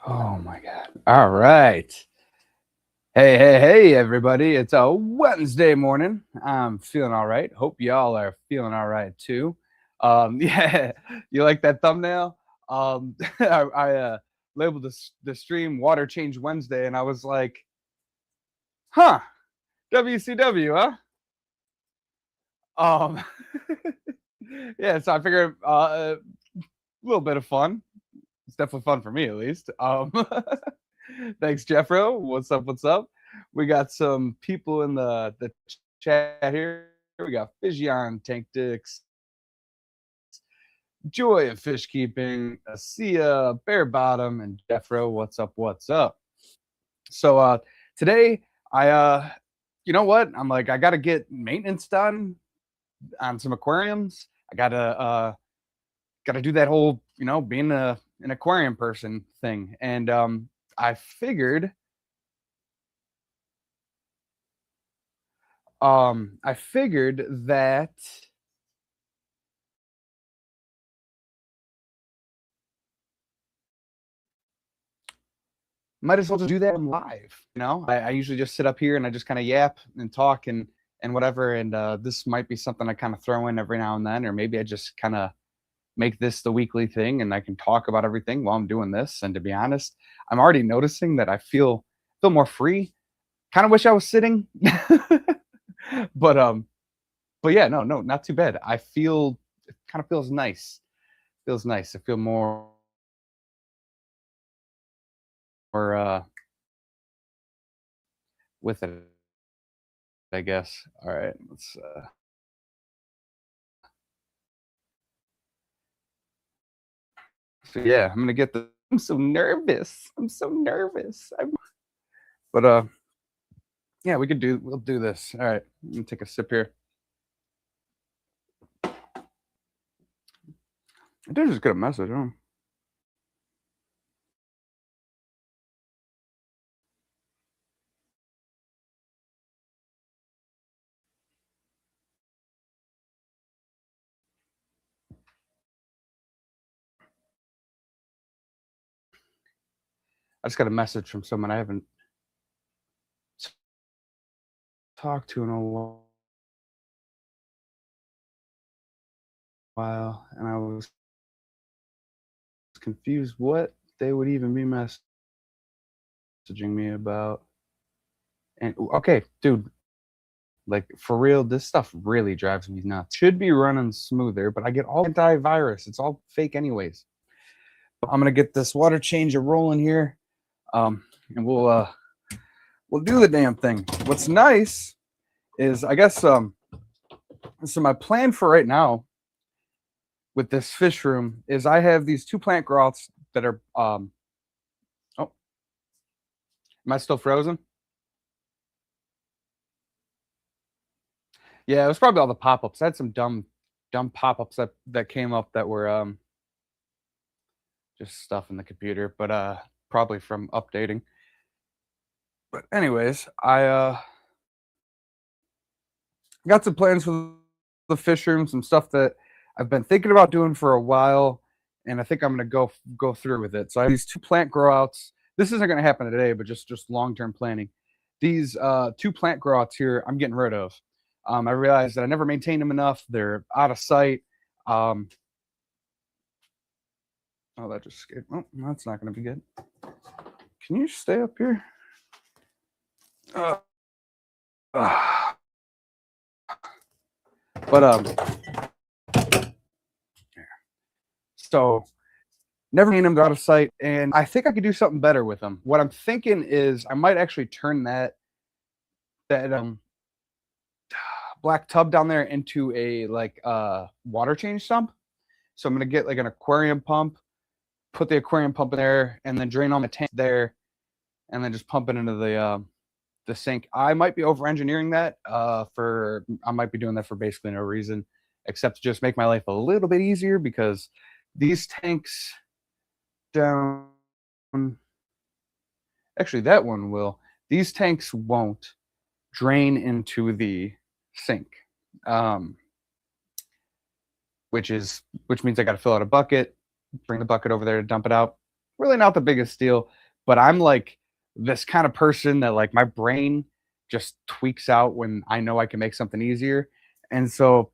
Oh my God. All right. Hey, everybody. It's a Wednesday morning. I'm feeling all right. Hope y'all are feeling all right too. Yeah, you like that thumbnail? I labeled the stream Water Change Wednesday, and I was like, huh, WCW, huh? Um, yeah, so I figured a little bit of fun. It's definitely fun for me, at least. Thanks, Jeffro. What's up? What's up? We got some people in the chat here. We got Fishion, Tank Dix, Joy of Fish Keeping, Asia, Bear Bottom, and Jeffro. What's up? What's up? So today you know what? I'm like, I gotta get maintenance done on some aquariums. I gotta do that whole, being an aquarium person thing. And I figured that might as well just do that live. I usually just sit up here and I just kind of yap and talk and whatever. And this might be something I kind of throw in every now and then, or maybe I just kind of make this the weekly thing and I can talk about everything while I'm doing this. And to be honest, I'm already noticing that I feel more free. Kind of wish I was sitting, but yeah, no, not too bad. I feel it kind of feels nice. Feels nice. I feel more with it, I guess. All right, let's. So yeah, I'm gonna get the. I'm so nervous. I'm so nervous. But yeah, we'll do this. All right, let me take a sip here. I did just get a message. Huh? I just got a message from someone I haven't talked to in a while, and I was confused what they would even be messaging me about. And okay, dude, like for real, this stuff really drives me nuts. Should be running smoother, but I get all antivirus. It's all fake anyways. I'm gonna get this water changer rolling here, and we'll do the damn thing. What's nice is I guess so my plan for right now with this fish room is I have these two plant growths that are oh, am I still frozen? Yeah, it was probably all the pop-ups. I had some dumb pop-ups that came up that were just stuff in the computer, but probably from updating. But anyways, I got some plans for the fish room, some stuff that I've been thinking about doing for a while, and I think I'm gonna go through with it. So I have these two plant grow outs. This isn't gonna happen today, but just long-term planning. These two plant grow outs here, I'm getting rid of. I realized that I never maintained them enough. They're out of sight. Um, oh, that just scared. Oh, that's not gonna be good. Can you stay up here? Uh, uh, but so never seen them out of sight, and I think I could do something better with them. What I'm thinking is I might actually turn that black tub down there into a like water change sump. So I'm gonna get like an aquarium pump, put the aquarium pump in there, and then drain all my tank there, and then just pump it into the sink. I might be over engineering that for I might be doing that for basically no reason except to just make my life a little bit easier because these tanks down actually that one will. These tanks won't drain into the sink. Um, which means I got to fill out a bucket, bring the bucket over there to dump it out. really not the biggest deal, but I'm like this kind of person that like my brain just tweaks out when I know I can make something easier. And so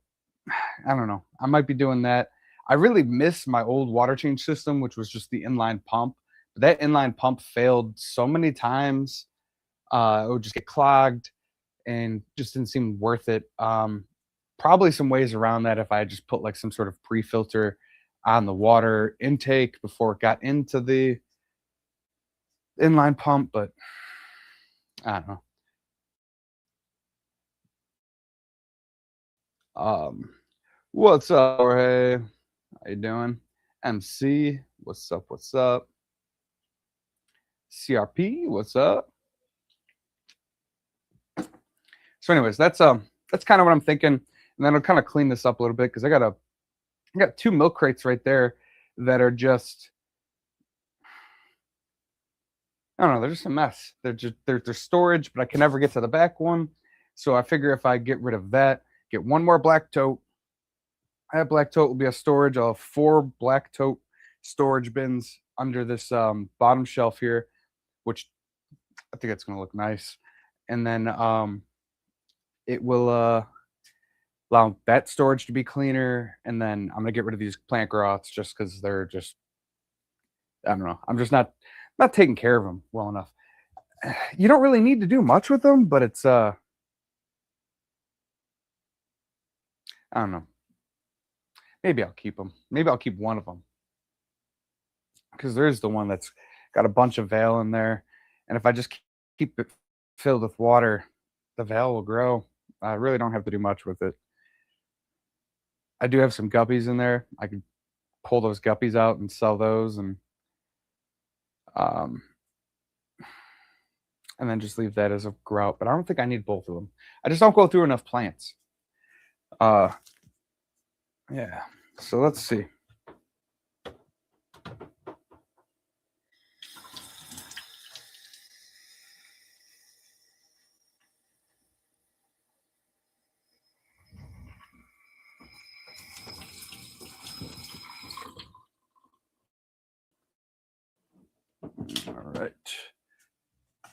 I don't know. I might be doing that. I really miss my old water change system, which was just the inline pump. But that inline pump failed so many times. It would just get clogged and just didn't seem worth it. Probably some ways around that if I just put like some sort of pre-filter on the water intake before it got into the inline pump, but I don't know. Um, what's up, Jorge? How you doing? MC, what's up? What's up? CRP, what's up? So, anyways, that's kind of what I'm thinking, and then I'll kind of clean this up a little bit because I got two milk crates right there that are just I don't know, they're just a mess. They're storage, but I can never get to the back one. So I figure if I get rid of that, get one more black tote. That black tote will be a storage. I'll have four black tote storage bins under this bottom shelf here, which I think it's gonna look nice. And then it will allow that storage to be cleaner. And then I'm gonna get rid of these plant grots just because they're just I don't know. I'm just not taking care of them well enough. You don't really need to do much with them, but it's I don't know. Maybe I'll keep them. Maybe I'll keep one of them because there is the one that's got a bunch of veil in there, and if I just keep it filled with water, the veil will grow. I really don't have to do much with it. I do have some guppies in there. I could pull those guppies out and sell those, um, and then just leave that as a grout. But I don't think I need both of them. I just don't go through enough plants. Uh, yeah. So let's see. All right.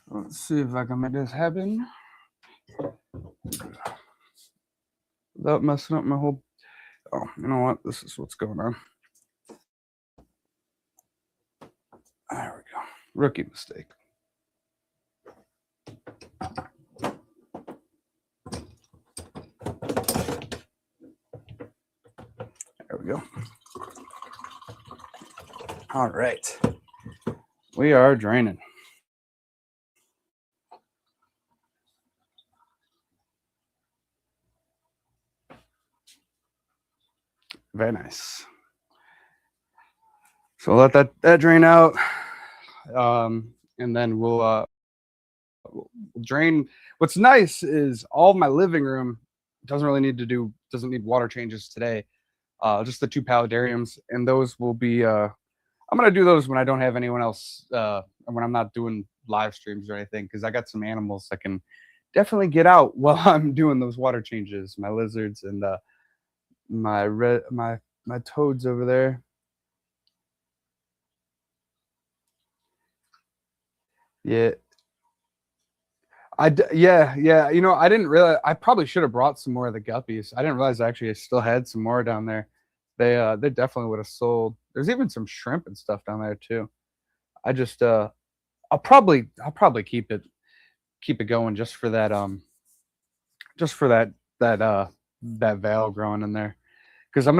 Let's see if I can make this happen without messing up my whole. Oh, you know what? This is what's going on. There we go. Rookie mistake. There we go. All right. We are draining. Very nice. So let that drain out, and then we'll drain. What's nice is all of my living room doesn't need water changes today. Just the two paludariums, and those will be. I'm gonna do those when I don't have anyone else, and when I'm not doing live streams or anything, because I got some animals that can definitely get out while I'm doing those water changes. My lizards and my toads over there. Yeah, yeah. You know, I didn't realize. I probably should have brought some more of the guppies. I didn't realize actually I still had some more down there. They definitely would have sold. There's even some shrimp and stuff down there too. I just I'll probably keep it going just for that veil growing in there because I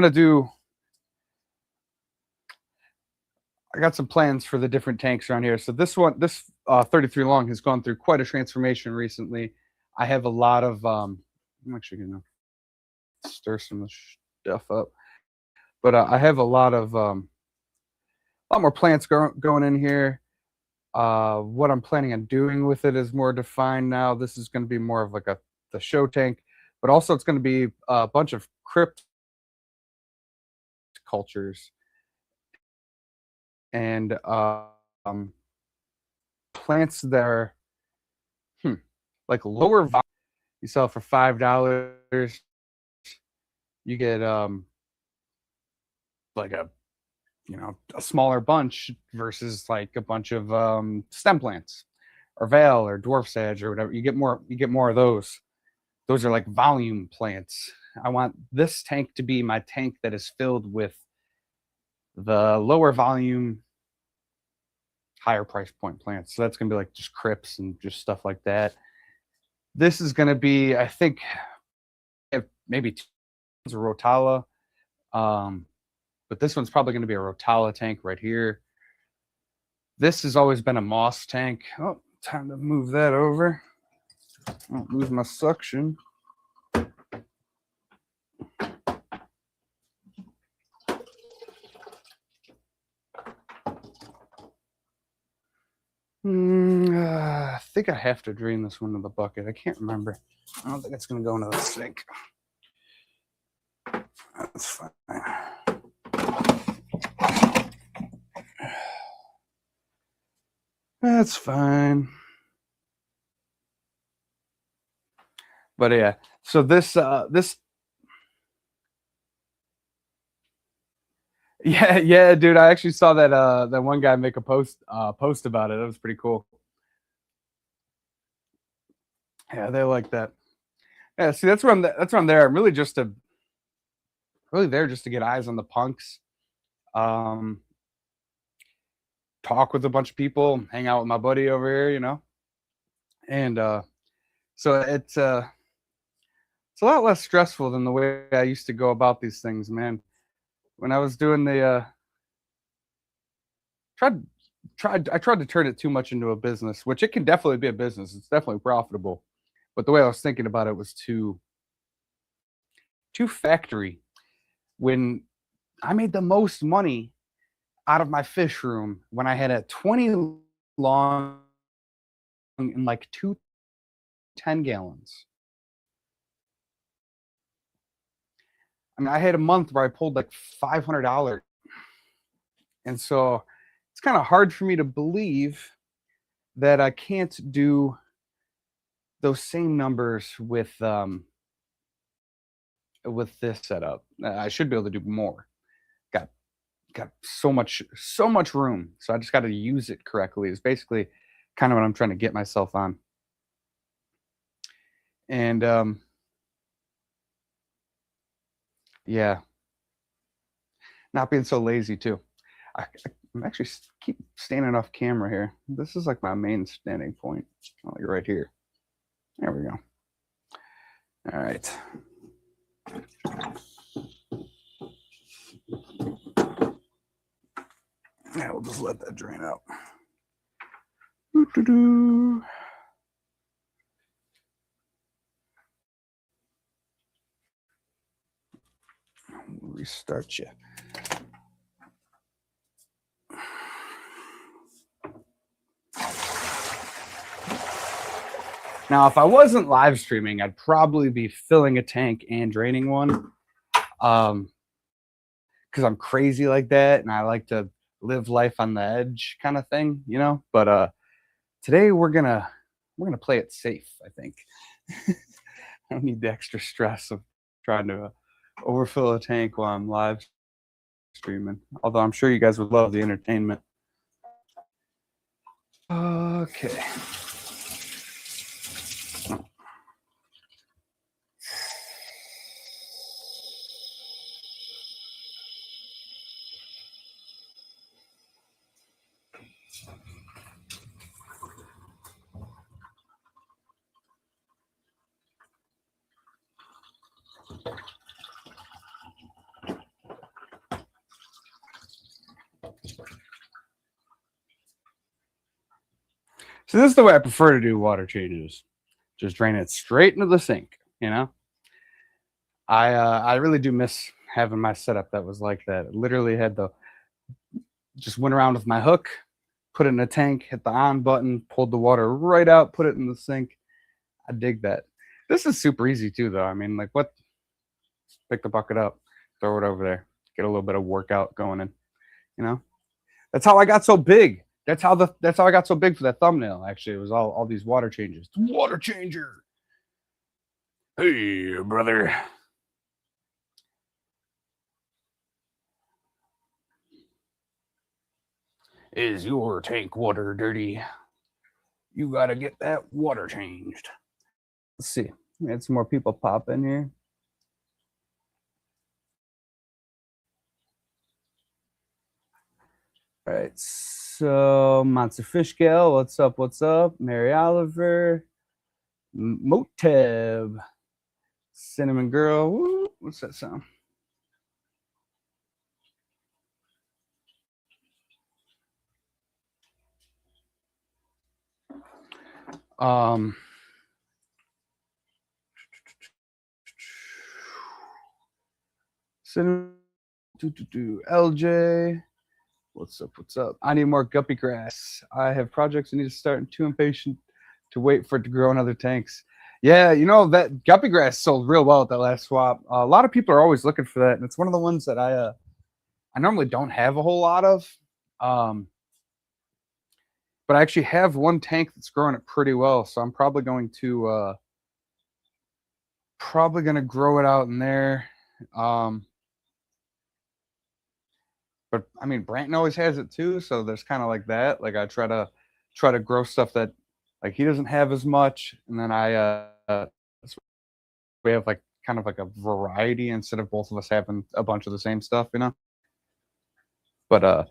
got some plans for the different tanks around here. So this 33 long has gone through quite a transformation recently. I have a lot of I'm actually gonna stir some of this stuff up, but I have a lot more plants going in here. What I'm planning on doing with it is more defined now. This is going to be more of like the show tank, but also it's going to be a bunch of crypt cultures and plants that are like lower volume. You sell for $5. You get like a a smaller bunch versus like a bunch of stem plants or vale or dwarf sage or whatever. You get more of those. Those are like volume plants. I want this tank to be my tank that is filled with the lower volume, higher price point plants. So that's gonna be like just crypts and just stuff like that. This is gonna be, I think, maybe two of Rotala. Um, but this one's probably gonna be a Rotala tank right here. This has always been a moss tank. Oh, time to move that over. Don't lose my suction. I think I have to drain this one to the bucket. I can't remember. I don't think it's going to go into the sink. That's fine. That's fine. But yeah, so this yeah, dude, I actually saw that one guy make a post about it. It was pretty cool. Yeah, they like that. Yeah, see, that's where I'm there. I'm really there just to get eyes on the punks. Um, talk with a bunch of people, hang out with my buddy over here. And so it's a lot less stressful than the way I used to go about these things, man. When I was doing the I tried to turn it too much into a business, which it can definitely be a business. It's definitely profitable. But the way I was thinking about it was too factory. When I made the most money out of my fish room when I had a 20 long and like 2 10 gallons. I mean, I had a month where I pulled like $500. And so it's kind of hard for me to believe that I can't do those same numbers with this setup. I should be able to do more. Got got so much room. So I just got to use it correctly. Is basically kind of what I'm trying to get myself on. And yeah, not being so lazy too. I'm actually keep standing off camera here. This is like my main standing point. Like right here. There we go. All right. Yeah, we'll just let that drain out. Doo-doo-doo. We'll restart you. Now, if I wasn't live streaming, I'd probably be filling a tank and draining one. Because I'm crazy like that and I like to live life on the edge kind of thing. But today we're gonna play it safe, I think. I don't need the extra stress of trying to overfill a tank while I'm live streaming. Although I'm sure you guys would love the entertainment. Okay. So this is the way I prefer to do water changes. Just drain it straight into the sink. I really do miss having my setup that was like that. It literally had just went around with my hook, put it in a tank, hit the on button, pulled the water right out, put it in the sink. I dig that. This is super easy too, though. I mean, like what? Pick the bucket up, throw it over there, get a little bit of workout going in. That's how I got so big. That's how I got so big for that thumbnail. Actually, it was all these water changes. Water changer. Hey, brother. I Is your tank water dirty? You gotta get that water changed. Let's see. We had some more people pop in here. All right. So Monster Fish Gal, what's up? What's up? Mary Oliver, Moteb, Cinnamon Girl. Woo, what's that sound? Um, Cinnamon, LJ. What's up? What's up? I need more guppy grass. I have projects I need to start and too impatient to wait for it to grow in other tanks. Yeah, you know, that guppy grass sold real well at that last swap. A lot of people are always looking for that, and it's one of the ones that I normally don't have a whole lot of. Um, but I actually have one tank that's growing it pretty well, so I'm probably going to grow it out in there. But I mean, Branton always has it too, so there's kind of like that. Like I try to grow stuff that like he doesn't have as much, and then so we have like kind of like a variety instead of both of us having a bunch of the same stuff, you know. But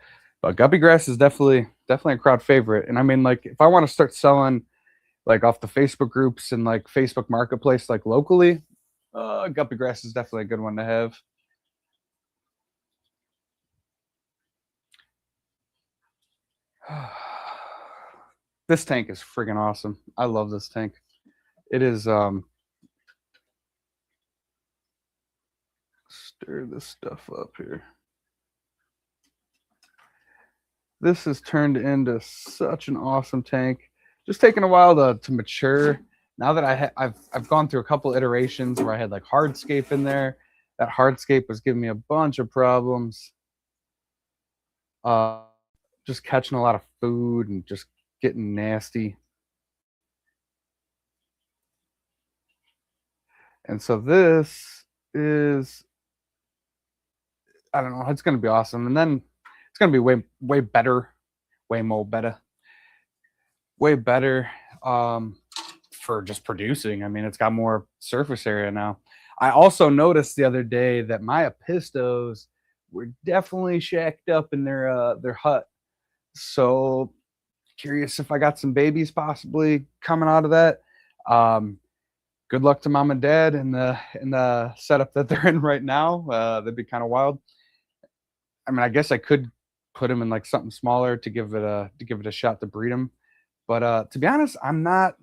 guppy grass is definitely a crowd favorite, and I mean, like if I want to start selling like off the Facebook groups and like Facebook Marketplace, like locally, guppy grass is definitely a good one to have. This tank is friggin' awesome. I love this tank. It is stir this stuff up here. This has turned into such an awesome tank. Just taking a while to mature. Now that I've gone through a couple iterations where I had like hardscape in there. That hardscape was giving me a bunch of problems. Just catching a lot of food and just getting nasty. And so this is, I don't know, it's going to be awesome. And then it's going to be way better, way more better, way better for just producing. I mean, it's got more surface area now. I also noticed the other day that my apistos were definitely shacked up in their hut. So curious if I got some babies possibly coming out of that. Good luck to mom and dad in the setup that they're in right now. That'd be kind of wild. I mean, I guess I could put them in like something smaller to give it a shot to breed them. But to be honest, I'm not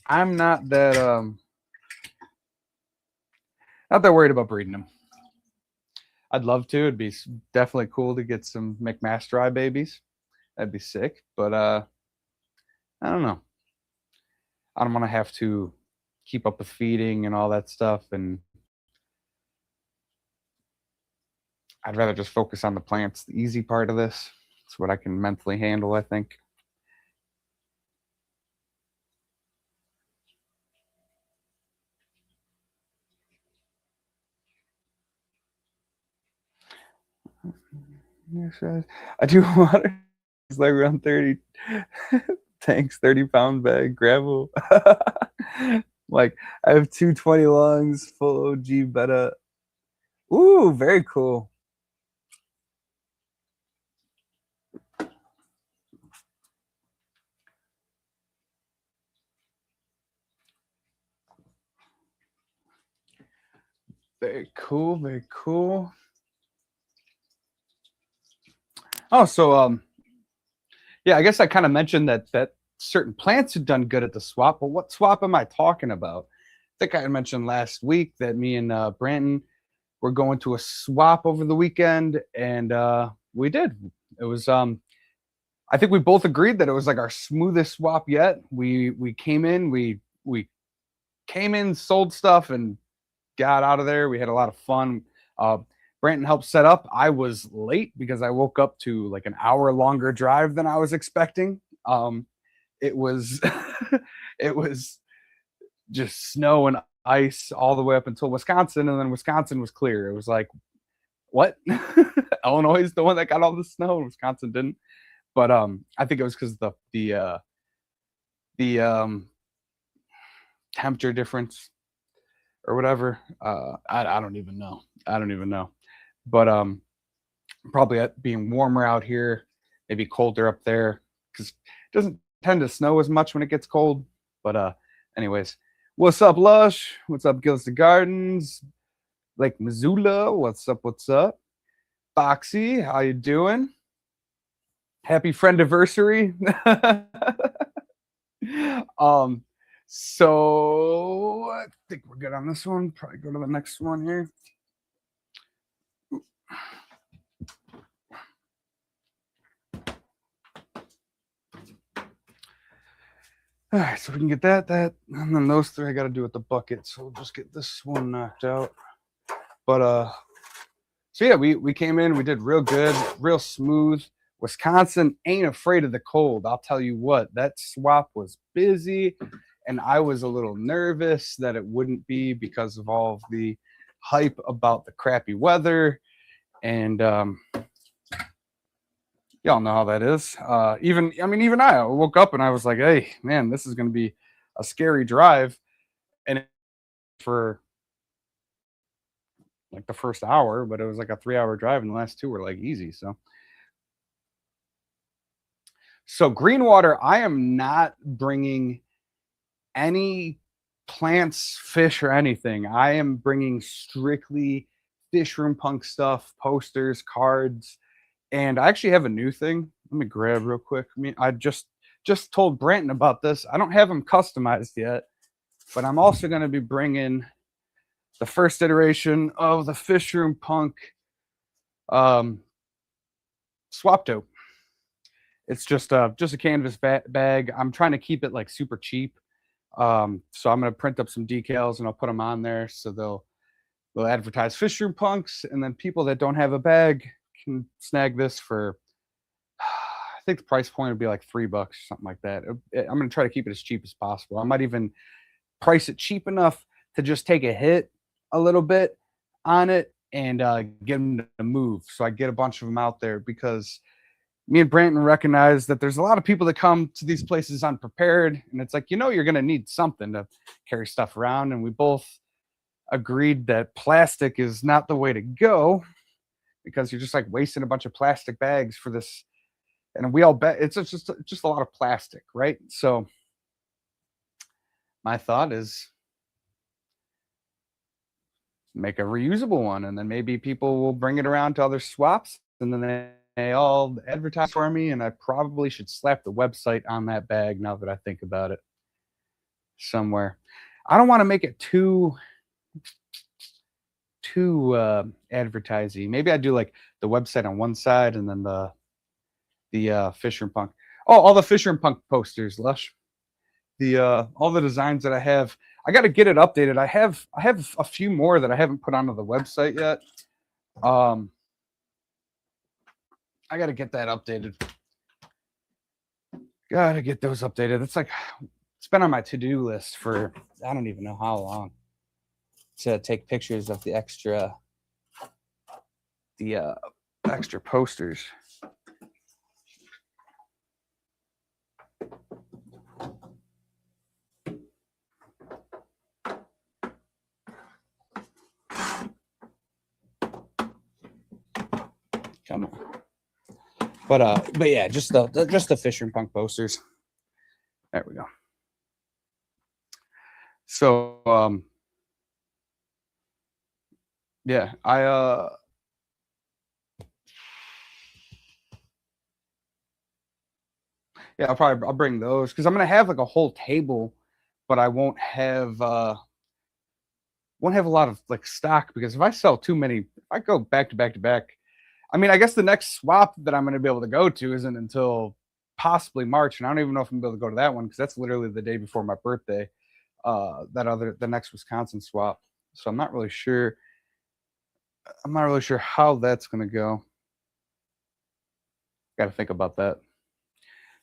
that worried about breeding them. I'd love to. It'd be definitely cool to get some McMaster babies. That'd be sick. But I don't know. I don't want to have to keep up with feeding and all that stuff, and I'd rather just focus on the plants. The easy part of this. It's what I can mentally handle, I think. Yes, I do water. It's like around 30 tanks, 30-pound bag, gravel. Like I have 220 lungs, full OG beta. Ooh, very cool. Very cool, very cool. Oh, so yeah, I guess I kind of mentioned that certain plants had done good at the swap, but what swap am I talking about? I think I mentioned last week that me and Branton were going to a swap over the weekend, and we did. It was I think we both agreed that it was like our smoothest swap yet. We came in, we came in, sold stuff, and got out of there. We had a lot of fun. Branton helped set up. I was late because I woke up to like an hour longer drive than I was expecting. It was it was just snow and ice all the way up until Wisconsin, and then Wisconsin was clear. It was like What? Illinois is the one that got all the snow, Wisconsin didn't. But I think it was because the temperature difference or whatever. I don't even know. I don't even know. But probably being warmer out here, maybe colder up there because it doesn't tend to snow as much when it gets cold. But anyways, what's up, Lush? What's up, Gilster Gardens? Lake Missoula, what's up? What's up? Foxy, how you doing? Happy friend anniversary. um, so I think we're good on this one. Probably go to the next one here. All right, so we can get that, and then those three I got to do with the bucket. So we'll just get this one knocked out. But so yeah, we came in, we did real good, real smooth. Wisconsin ain't afraid of the cold. I'll tell you what, that swap was busy, and I was a little nervous that it wouldn't be because of all of the hype about the crappy weather. And y'all know how that is. Even I woke up and I was like, hey, man, this is going to be a scary drive. And for like the first hour, but it was like a 3-hour drive, and the last two were like easy. So Greenwater, I am not bringing any plants, fish, or anything. I am bringing strictly Fish Room Punk stuff, posters, cards, and I actually have a new thing. Let me grab real quick. I just told Branton about this. I don't have them customized yet, but I'm also going to be bringing the first iteration of the Fish Room Punk swap tote. It's just a canvas bag. I'm trying to keep it like super cheap. So I'm going to print up some decals and I'll put them on there so they'll advertise Fish Room Punks, and then people that don't have a bag can snag this for I think the price point would be like $3, something like that. I'm going to try to keep it as cheap as possible. I might even price it cheap enough to just take a hit a little bit on it and get them to move. So I get a bunch of them out there because me and Branton recognize that there's a lot of people that come to these places unprepared, and it's like, you're going to need something to carry stuff around. And we both agreed that plastic is not the way to go because you're just like wasting a bunch of plastic bags for this. And we all bet it's just a lot of plastic, right? So my thought is make a reusable one, and then maybe people will bring it around to other swaps, and then they all advertise for me. And I probably should slap the website on that bag now that I think about it somewhere. I don't want to make it too advertising. Maybe I do like the website on one side and then the Fish Room Punk. Oh, all the Fish Room Punk posters, Lush. All the designs that I have, I got to get it updated. I have a few more that I haven't put onto the website yet. I got to get that updated. Got to get those updated. It's been on my to-do list for I don't even know how long to take pictures of the extra posters. Come on. But yeah, just the Fish Room Punk posters. There we go. So yeah, yeah, I'll bring those because I'm gonna have like a whole table, but I won't have a lot of like stock because if I sell too many, if I go back to back to back, I mean, I guess the next swap that I'm gonna be able to go to isn't until possibly March, and I don't even know if I'm gonna be able to go to that one because that's literally the day before my birthday. The next Wisconsin swap, so I'm not really sure how that's gonna go. Got to think about that,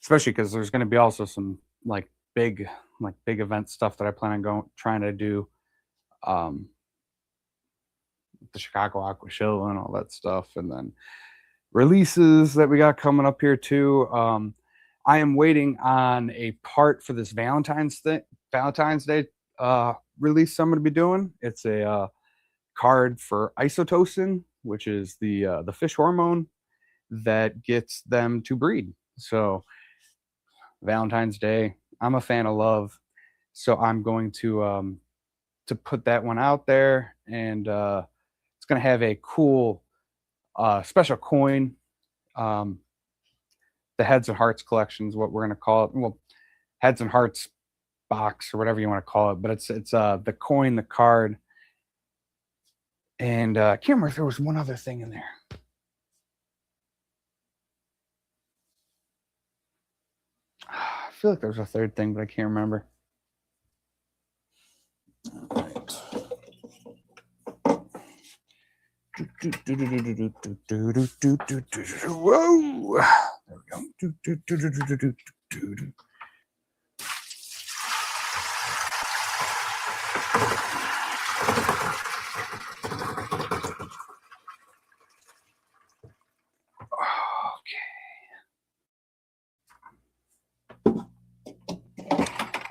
especially because there's going to be also some like big event stuff that I plan on trying to do the Chicago Aqua Show and all that stuff, and then releases that we got coming up here too. I am waiting on a part for this Valentine's Day release I'm going to be doing. It's a card for isotocin, which is the fish hormone that gets them to breed. So Valentine's Day, I'm a fan of love, so I'm going to put that one out there, and it's going to have a cool special coin. The Heads and Hearts collection is what we're going to call it. Well, Heads and Hearts box or whatever you want to call it, but it's the coin, the card, and I can't remember if there was one other thing in there. I feel like there was a third thing, but I can't remember. All right. Whoa! There we go.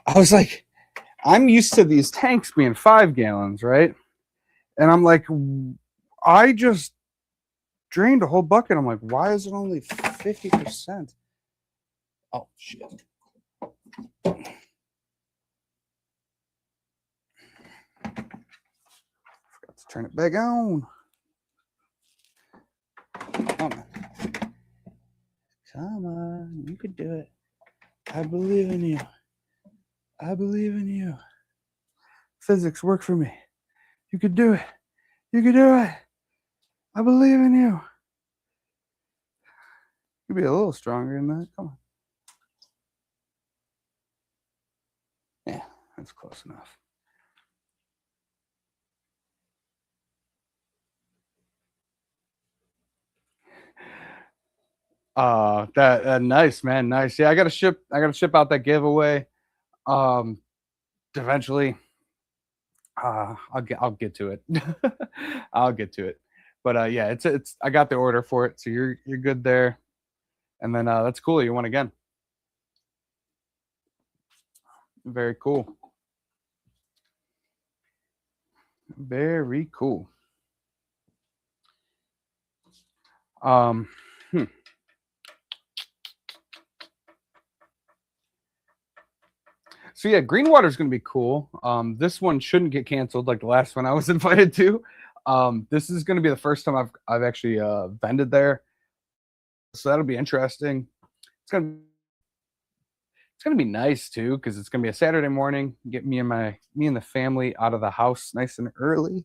I was like, I'm used to these tanks being 5 gallons, right? And I'm like, I just drained a whole bucket. I'm like, why is it only 50%? Oh, shit. Forgot to turn it back on. Come on, you could do it. I believe in you. I believe in you. Physics, work for me. You could do it. You could do it. I believe in you. You could be a little stronger than that. Come on. Yeah, that's close enough. That nice, man, nice. Yeah, I gotta ship out that giveaway. Eventually. I'll get to it. I'll get to it. But yeah, it's I got the order for it, so you're good there. And then that's cool. You won again. Very cool. Very cool. So yeah, Greenwater is going to be cool. This one shouldn't get canceled like the last one I was invited to. This is going to be the first time I've actually vended there, so that'll be interesting. It's gonna be nice too, because it's gonna be a Saturday morning. Get me and the family out of the house nice and early,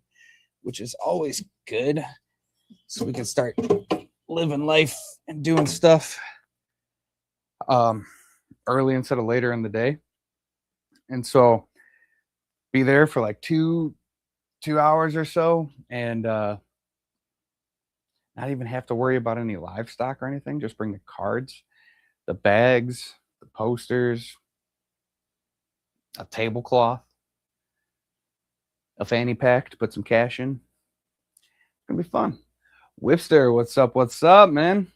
which is always good, so we can start living life and doing stuff early instead of later in the day. And so be there for like 2 hours or so, and not even have to worry about any livestock or anything. Just bring the cards, the bags, the posters, a tablecloth, a fanny pack to put some cash in. It's gonna be fun. Whipster, what's up? What's up, man?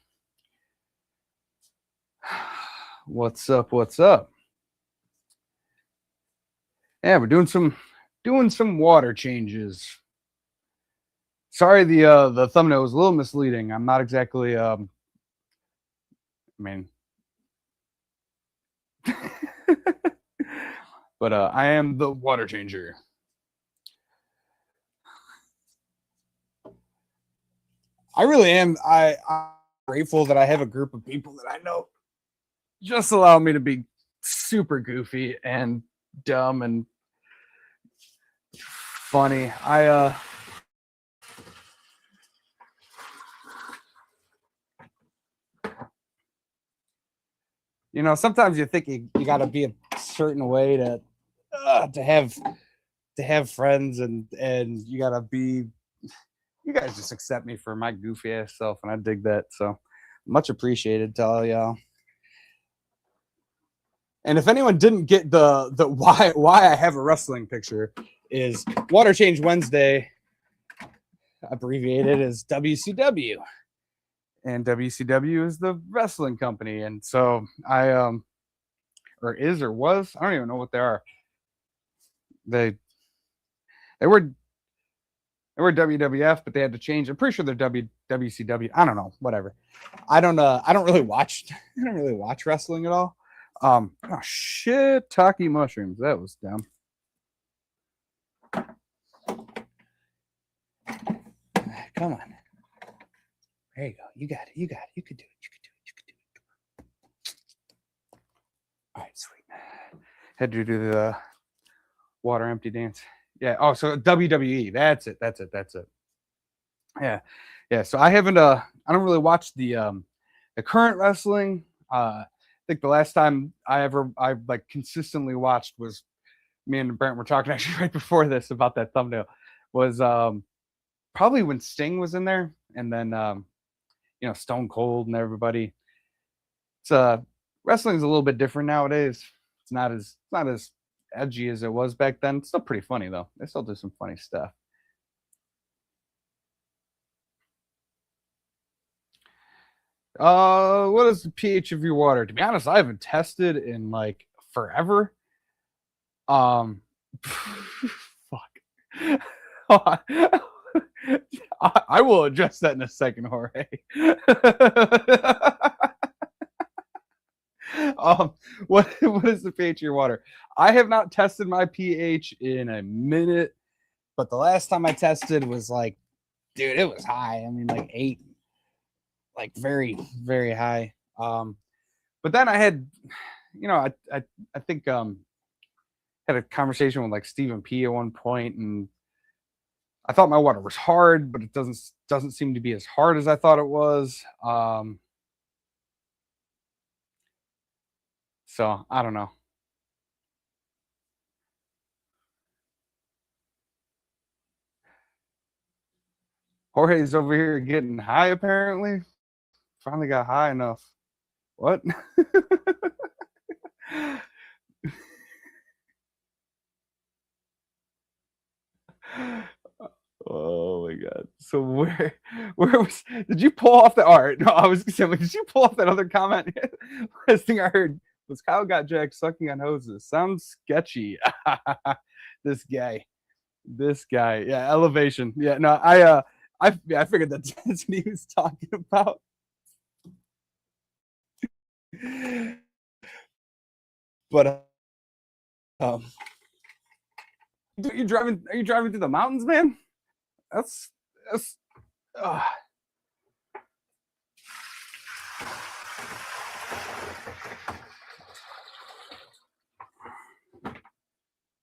What's up? What's up? Yeah, we're doing some water changes. Sorry, the thumbnail was a little misleading. I'm not exactly I mean but I am the water changer. I really am. I'm grateful that I have a group of people that I know just allow me to be super goofy and dumb and funny. Sometimes you think you got to be a certain way to have friends, and you got to be. You guys just accept me for my goofy ass self, and I dig that. So much appreciated to all y'all. And if anyone didn't get the why I have a wrestling picture is Water Change Wednesday. abbreviated as WCW. And WCW is the wrestling company. And so I or is or was, I don't even know what they are. They they were they were WWF, but they had to change. I'm pretty sure they're WCW. I don't know, whatever. I don't really watch wrestling at all. Oh shit, Taki mushrooms. That was dumb. Come on. There you go. You got it. You got it. You could do it. You could do it. You could do it. All right, sweet. Had to do the water empty dance. Yeah. Oh, so WWE. That's it. That's it. That's it. Yeah. Yeah. So I haven't I don't really watch the current wrestling. I think the last time I like consistently watched was me and Brent were talking actually right before this about that thumbnail was probably when Sting was in there, and then you know, Stone Cold and everybody. It's wrestling's a little bit different nowadays. It's not as edgy as it was back then. It's still pretty funny though. They still do some funny stuff. What is the pH of your water? To be honest, I haven't tested in like forever. Fuck. I will address that in a second, Jorge. What is the pH of your water? I have not tested my pH in a minute, but the last time I tested was like, dude, it was high. I mean, like 8, like very, very high. But then I had, you know, I think had a conversation with like Stephen P at one point, and I thought my water was hard, but it doesn't seem to be as hard as I thought it was. So I don't know. Jorge's over here getting high apparently. Finally got high enough. What? Oh my god. So where was did you pull off the art? No, I was gonna say, did you pull off that other comment? Last thing I heard was Kyle got Jack sucking on hoses. Sounds sketchy. This guy. This guy. Yeah, elevation. Yeah, no, I figured that's what he was talking about. But um are you driving through the mountains, man? That's uh,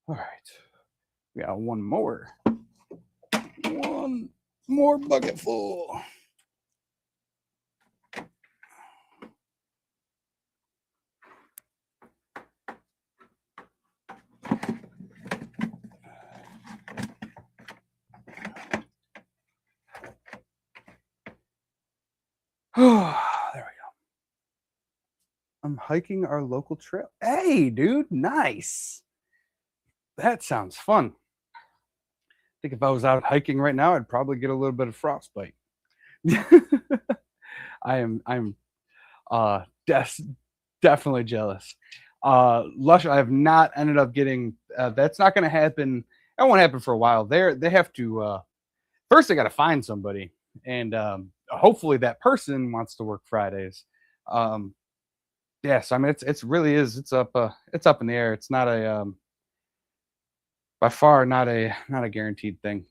all right. We got one more bucket full. There we go. I'm hiking our local trail. Hey, dude, nice. That sounds fun. I think if I was out hiking right now, I'd probably get a little bit of frostbite. I'm definitely jealous. Lush, I have not ended up getting. That's not going to happen. That won't happen for a while. They have to first. They got to find somebody, and hopefully that person wants to work Fridays. Yes, I mean it's really is. It's up in the air. It's not a by far not a guaranteed thing.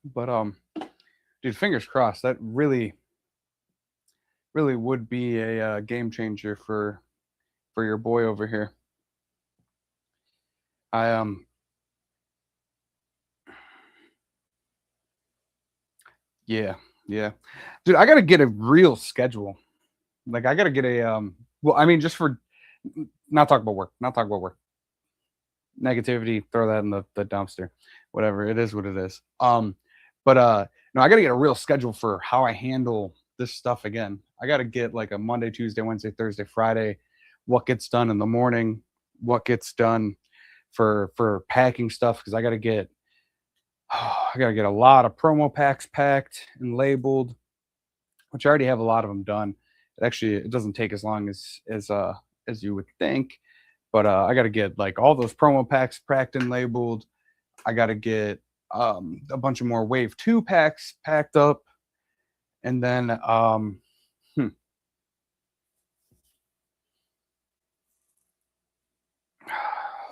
But dude, fingers crossed. That really would be a game changer for your boy over here. I yeah, yeah. Dude, I got to get a real schedule. Like I got to get a well, I mean just for not talk about work, not talk about work. Negativity, throw that in the dumpster. Whatever, it is what it is. But no, I got to get a real schedule for how I handle this stuff again. I got to get like a Monday, Tuesday, Wednesday, Thursday, Friday, what gets done in the morning, what gets done for packing stuff, because I got to get I got to get a lot of promo packs packed and labeled, which I already have a lot of them done. It doesn't take as long as you would think, but I got to get like all those promo packs packed and labeled. I got to get a bunch of more Wave 2 packs packed up, and then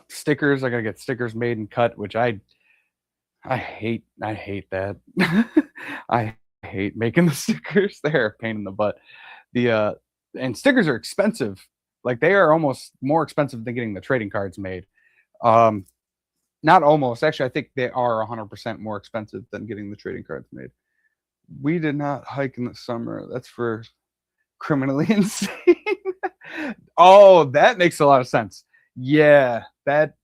stickers. I got to get stickers made and cut, which I hate that. I hate making the stickers. They're a pain in the butt. And stickers are expensive. Like they are almost more expensive than getting the trading cards made. Not almost. Actually, I think they are 100% more expensive than getting the trading cards made. We did not hike in the summer. That's for criminally insane. Oh, that makes a lot of sense. Yeah, that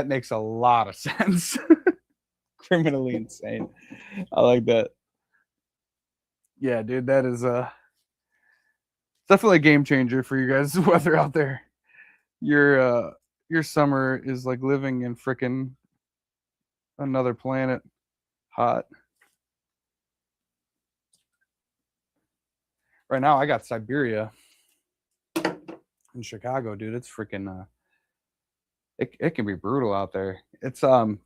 makes a lot of sense. Criminally insane. I like that. Yeah, dude, that is definitely a game changer for you guys' weather out there. Your summer is like living in frickin' another planet. Hot. Right now I got Siberia in Chicago, dude. It's freaking it can be brutal out there. It's not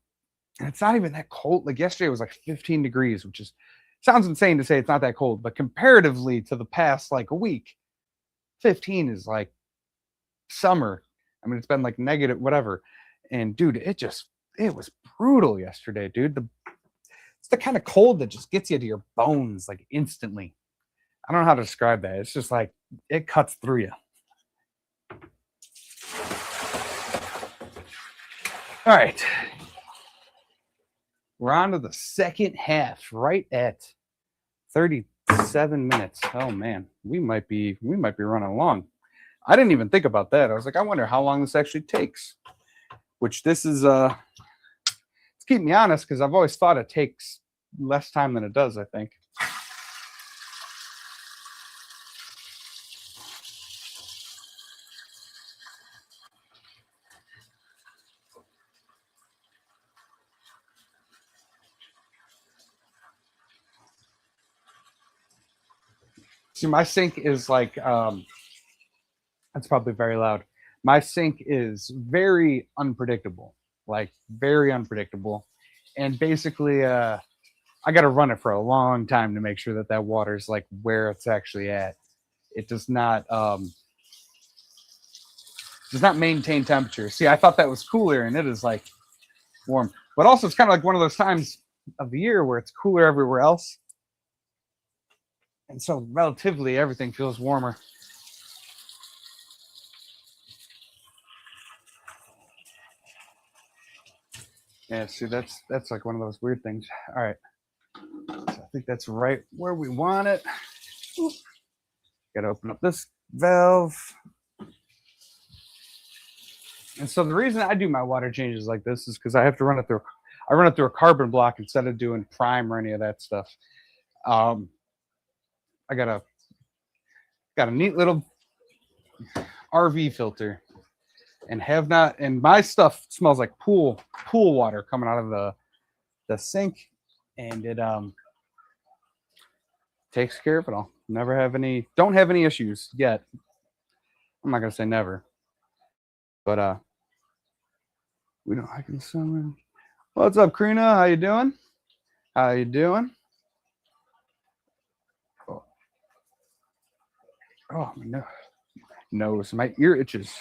even that cold. Like yesterday was like 15 degrees, which is sounds insane to say it's not that cold, but comparatively to the past like a week, 15 is like summer. I mean, it's been like negative whatever. And dude, it was brutal yesterday, dude. It's the kind of cold that just gets you to your bones like instantly. I don't know how to describe that. It's just like it cuts through you. All right. We're on to the second half, right at 37 minutes. Oh man, we might be running along. I didn't even think about that. I was like, I wonder how long this actually takes. Which this is to keep me honest, because I've always thought it takes less time than it does, I think. See, my sink is like that's probably very loud. My sink is very unpredictable, like very unpredictable. And basically I got to run it for a long time to make sure that that water is like where it's actually at. It does not maintain temperature. See, I thought that was cooler, and it is like warm. But also, it's kind of like one of those times of the year where it's cooler everywhere else, and so relatively everything feels warmer. Yeah, see, that's like one of those weird things. All right, so I think that's right where we want it. Got to open up this valve. And so the reason I do my water changes like this is because I have to run it through. I run it through a carbon block instead of doing prime or any of that stuff. I got a neat little RV filter, and my stuff smells like pool water coming out of the sink, and it takes care of it all. Don't have any issues yet. I'm not gonna say never, but we don't. I can summon. What's up, Karina? How you doing? How you doing? Oh no, nose. My ear itches.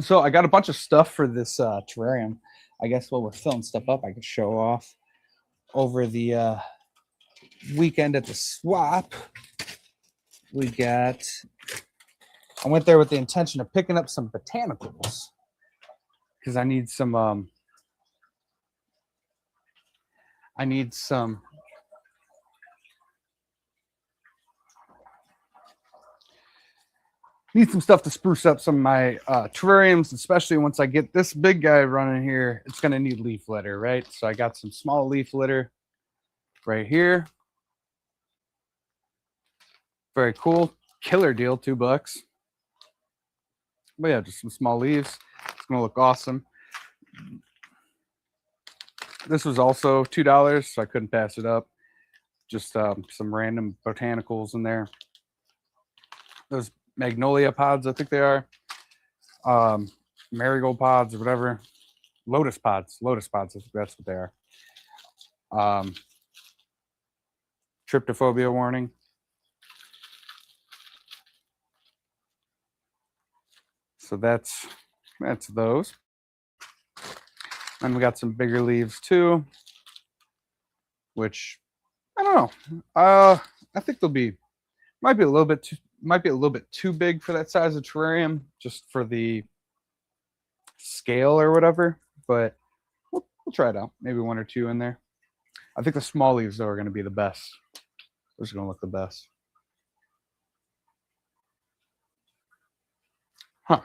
So I got a bunch of stuff for this terrarium. I guess while we're filling stuff up, I can show off over the weekend at the swap. I went there with the intention of picking up some botanicals because I need some stuff to spruce up some of my terrariums, especially once I get this big guy running here. It's going to need leaf litter, right? So I got some small leaf litter right here. Very cool. Killer deal, $2. But yeah, just some small leaves. It's gonna look awesome. This was also $2, so I couldn't pass it up. Just some random botanicals in there. Those magnolia pods, I think they are. Marigold pods or whatever. Lotus pods. Lotus pods, that's what they are. Tryptophobia warning. So that's those. And we got some bigger leaves too, which I don't know. I think they'll be might be a little bit too big for that size of terrarium, just for the scale or whatever. But we'll try it out. Maybe one or two in there. I think the small leaves though are going to be the best. Those are going to look the best. Huh.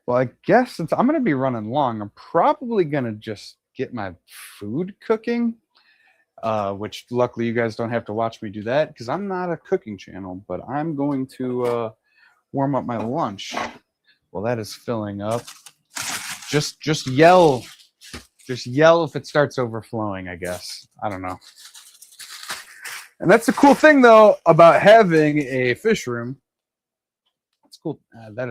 Well, I guess since I'm going to be running long, I'm probably going to just get my food cooking, which luckily you guys don't have to watch me do that because I'm not a cooking channel, but I'm going to warm up my lunch. Well, that is filling up. Just yell. Just yell if it starts overflowing, I guess. I don't know. And that's the cool thing, though, about having a fish room. It's cool. That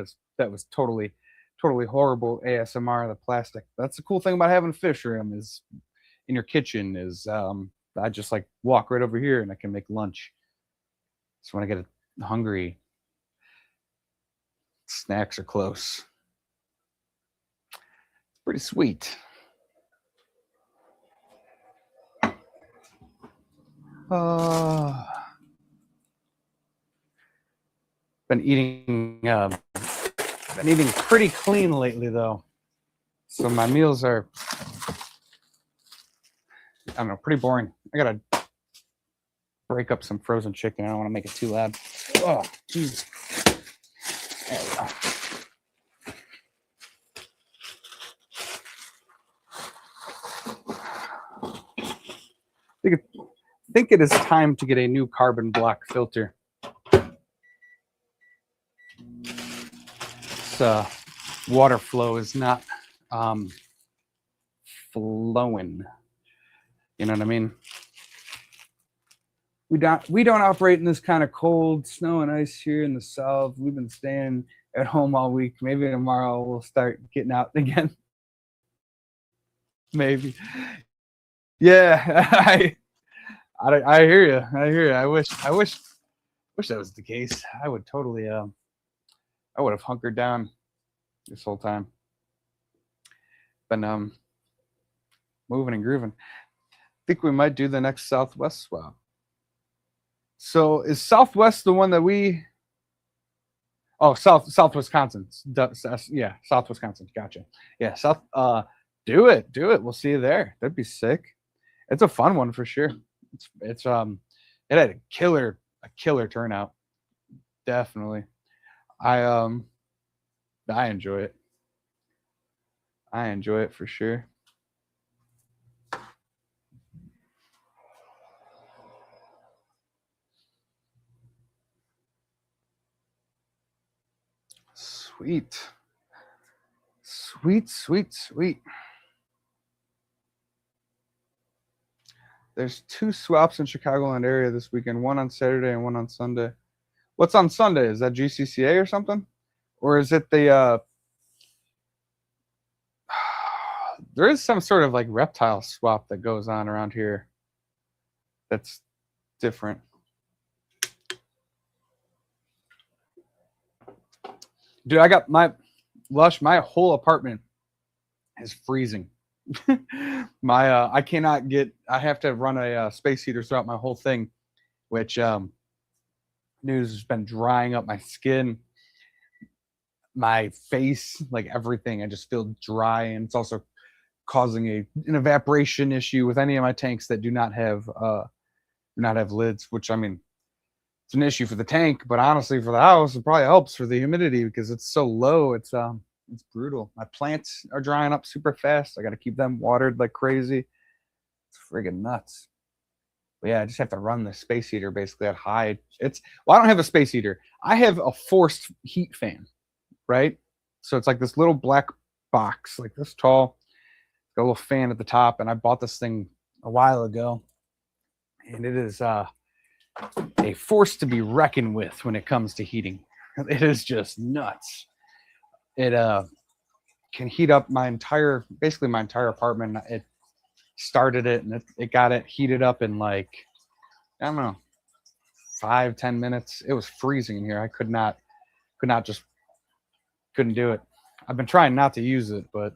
was totally horrible ASMR, the plastic. That's the cool thing about having a fish room is in your kitchen is I just like walk right over here and I can make lunch. So when I get hungry, snacks are close. Pretty sweet. Been eating pretty clean lately though. So my meals are, I don't know, pretty boring. I gotta break up some frozen chicken. I don't want to make it too loud. Oh, jeez. I think it is time to get a new carbon block filter. This water flow is not flowing. You know what I mean? We don't operate in this kind of cold snow and ice here in the South. We've been staying at home all week. Maybe tomorrow we'll start getting out again. Maybe. Yeah, I hear you. I hear you. I wish that was the case. I would totally I would have hunkered down this whole time. Been moving and grooving. I think we might do the next Southwest swap. So is Southwest the one that we? Oh, South Wisconsin. Yeah, South Wisconsin. Gotcha. Yeah, South. Do it. We'll see you there. That'd be sick. It's a fun one for sure. It had a killer turnout. Definitely. I enjoy it. I enjoy it for sure. Sweet. There's 2 swaps in Chicagoland area this weekend, one on Saturday and one on Sunday. What's on Sunday? Is that GCCA or something? Or is it the there is some sort of like reptile swap that goes on around here that's different. Dude, I got my whole apartment is freezing. I cannot get, I have to run a space heater throughout my whole thing, which news has been drying up my skin, my face, like everything. I just feel dry, and it's also causing an evaporation issue with any of my tanks that do not have lids, which I mean, it's an issue for the tank, but honestly for the house, it probably helps for the humidity because it's so low. It's brutal. My plants are drying up super fast. I got to keep them watered like crazy. It's friggin' nuts. But yeah, I just have to run the space heater basically at high. I don't have a space heater. I have a forced heat fan. right? So it's like this little black box, like this tall, got a little fan at the top, and I bought this thing a while ago, and it is a force to be reckoned with when it comes to heating. It is just nuts. It can heat up basically my entire apartment. It started it, and it got it heated up in like, I don't know, 5-10 minutes. It was freezing in here. I couldn't do it. I've been trying not to use it, but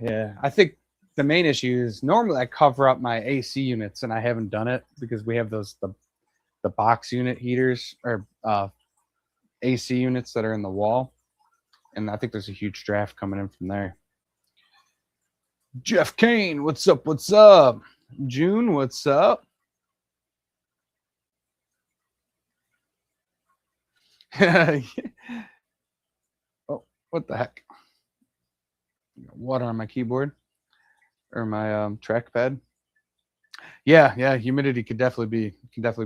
yeah, I think the main issue is normally I cover up my AC units, and I haven't done it because we have the box unit heaters, or AC units that are in the wall, and I think there's a huge draft coming in from there. Jeff Kane, what's up? What's up? June, what's up? Oh, what the heck? Water on my keyboard or my trackpad. Yeah, humidity could definitely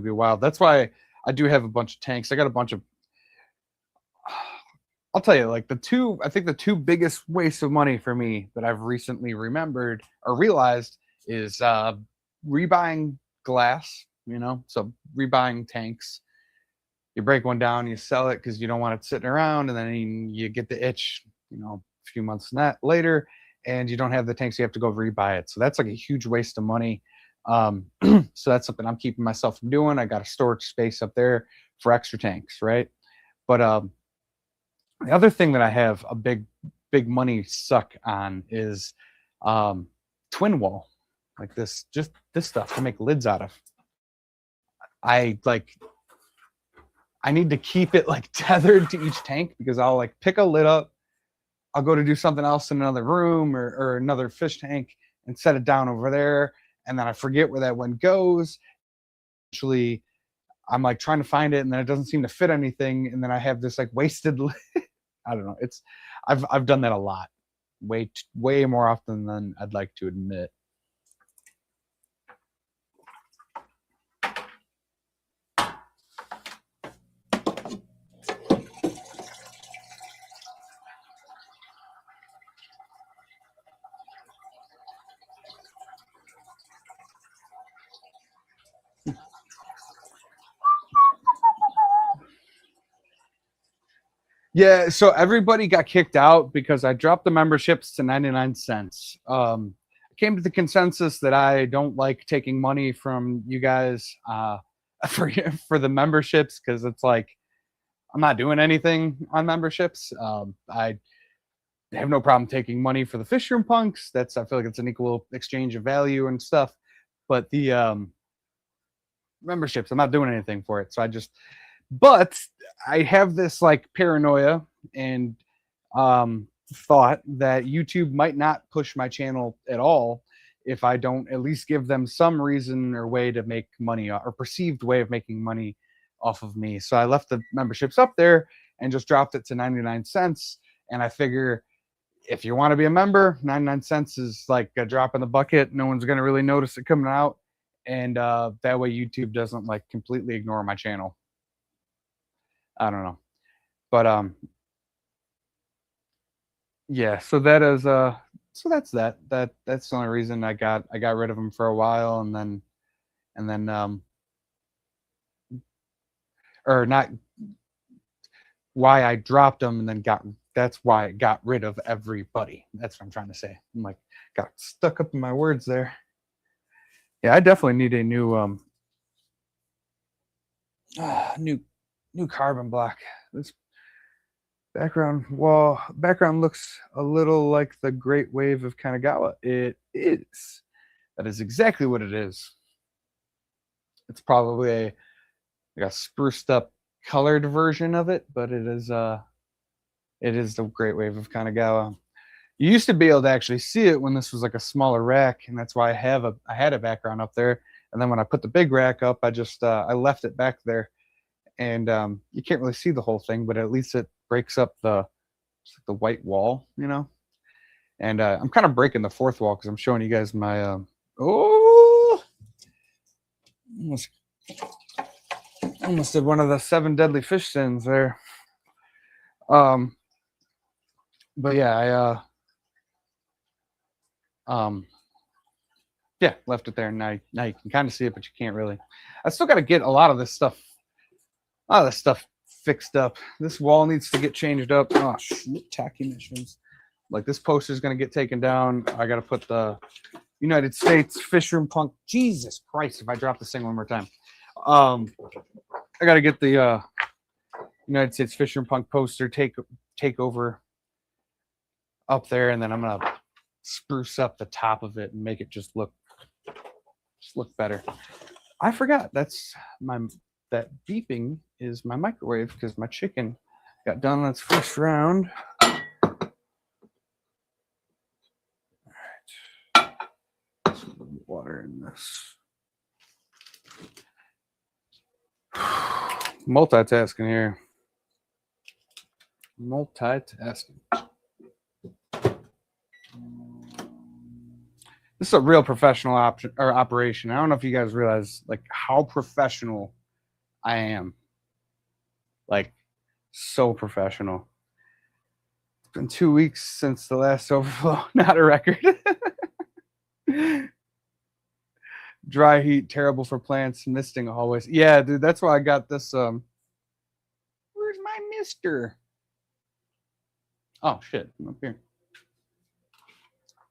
be wild. That's why I do have a bunch of tanks. I got a bunch of, I'll tell you, like I think the two biggest wastes of money for me that I've recently remembered or realized is rebuying glass, so rebuying tanks. You break one down, you sell it because you don't want it sitting around, and then you get the itch, a few months later, and you don't have the tanks, you have to go rebuy it. So that's like a huge waste of money. So that's something I'm keeping myself from doing. I got a storage space up there for extra tanks, right? But the other thing that I have a big money suck on is twin wall, like this stuff to make lids out of. I need to keep it like tethered to each tank because I'll like pick a lid up, I'll go to do something else in another room or another fish tank and set it down over there, and then I forget where that one goes. Actually, I'm like trying to find it, and then it doesn't seem to fit anything, and then I have this like wasted lid. I don't know. I've done that a lot, way more often than I'd like to admit. Yeah, so everybody got kicked out because I dropped the memberships to 99 cents. I came to the consensus that I don't like taking money from you guys for the memberships because it's like I'm not doing anything on memberships. I have no problem taking money for the fish room punks. I feel like it's an equal exchange of value and stuff. But the memberships, I'm not doing anything for it. But I have this like paranoia and thought that YouTube might not push my channel at all if I don't at least give them some reason or way to make money, or perceived way of making money off of me. So I left the memberships up there and just dropped it to 99 cents. And I figure if you want to be a member, 99 cents is like a drop in the bucket. No one's going to really notice it coming out. And that way YouTube doesn't like completely ignore my channel. I don't know. But yeah, so that is so that's that's the only reason I got rid of them for a while, and then or not why I dropped them, and then that's why I got rid of everybody. That's what I'm trying to say. I'm like got stuck up in my words there. Yeah, I definitely need a new new carbon block. This background looks a little like the Great Wave of Kanagawa. It is. That is exactly what it is. It's probably like a spruced up colored version of it, but it is the Great Wave of Kanagawa. You used to be able to actually see it when this was like a smaller rack, and that's why I had a background up there. And then when I put the big rack up, I left it back there, and you can't really see the whole thing, but at least it breaks up the white wall, And I'm kind of breaking the fourth wall because I'm showing you guys my Almost did one of the 7 deadly fish sins there. But yeah, yeah, left it there, and now you can kind of see it, but you can't really. I still got to get a lot of this stuff fixed up. This wall needs to get changed up. Oh shit, tacky missions. Like this poster is gonna get taken down. I got to put the United States Fisherman Punk. Jesus Christ! If I drop this thing one more time, I got to get the United States Fisherman Punk poster take over up there, and then I'm gonna spruce up the top of it and make it just look better. I forgot that beeping is my microwave because my chicken got done on its first round. All right, some water in this. Multitasking here. Multitasking. This is a real professional operation. I don't know if you guys realize like how professional I am. Like so professional. It's been 2 weeks since the last overflow. Not a record. Dry heat, terrible for plants, misting always. Yeah, dude, that's why I got this. Where's my mister? Oh shit, I'm up here.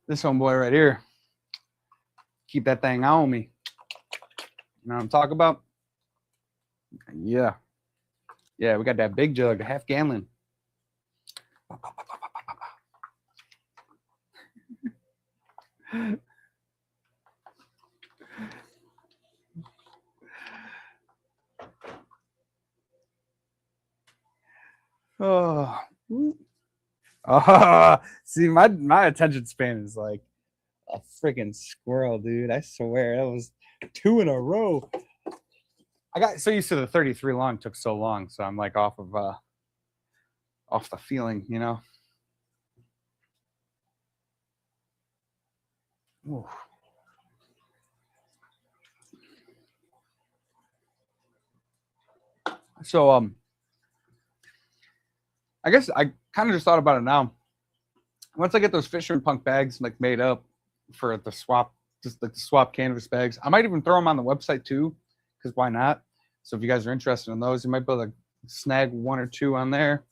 This homeboy right here. Keep that thing on me. You know what I'm talking about? Yeah. Yeah, we got that big jug, a half gallon. Oh. See, my attention span is like a freaking squirrel, dude. I swear, that was 2 in a row. I got so used to the 33 long took so long, so I'm like off the feeling, you know. Ooh. So I guess I kind of just thought about it now. Once I get those Fisherman Punk bags like made up for the swap, just like the swap canvas bags, I might even throw them on the website too, because why not? So if you guys are interested in those, you might be able to snag 1 or 2 on there.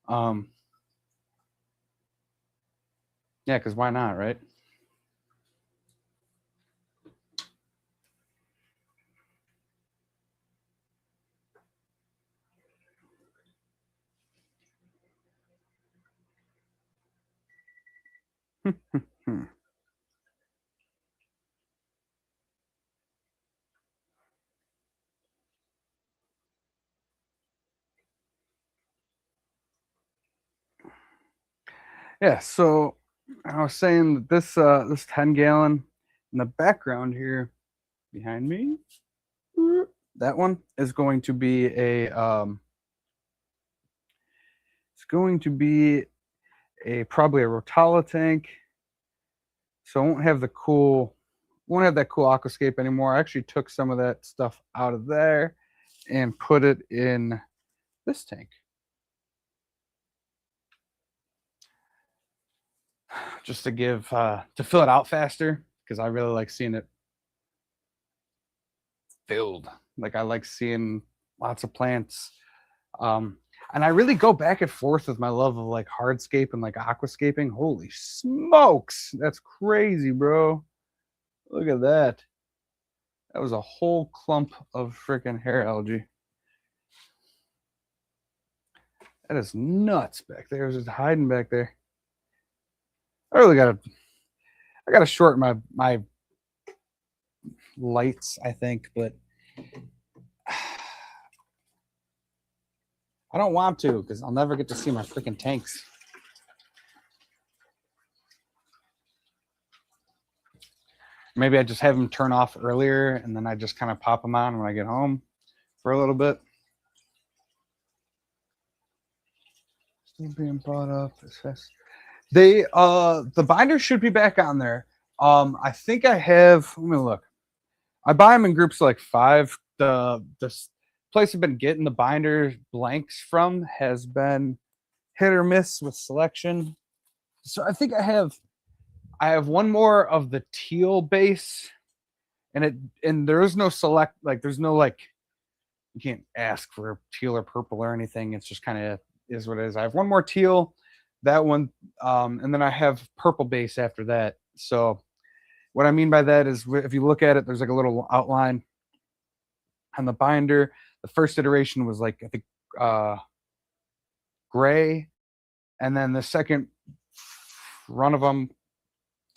Yeah, because why not, right? Yeah, so I was saying that this 10 gallon in the background here behind me, that one is going to be probably a Rotala tank. So I won't have that cool aquascape anymore. I actually took some of that stuff out of there and put it in this tank. Just to fill it out faster, because I really like seeing it filled. Like I like seeing lots of plants. And I really go back and forth with my love of like hardscape and like aquascaping. Holy smokes, that's crazy, bro. Look at that. That was a whole clump of freaking hair algae. That is nuts back there. It was just hiding back there. I gotta shorten my lights, I think, but I don't want to because I'll never get to see my freaking tanks. Maybe I just have them turn off earlier and then I just kind of pop them on when I get home for a little bit. Still being brought up as fast. The binders should be back on there. I think I have. Let me look. I buy them in groups of like 5 the place I've been getting the binder blanks from has been hit or miss with selection. So I think I have one more of the teal base, and there is no select, like there's no like, you can't ask for teal or purple or anything. It's just kind of is what it is. I have one more teal, that one, and then I have purple base after that. So what I mean by that is if you look at it, there's like a little outline on the binder. The first iteration was like, I think, gray, and then the second run of them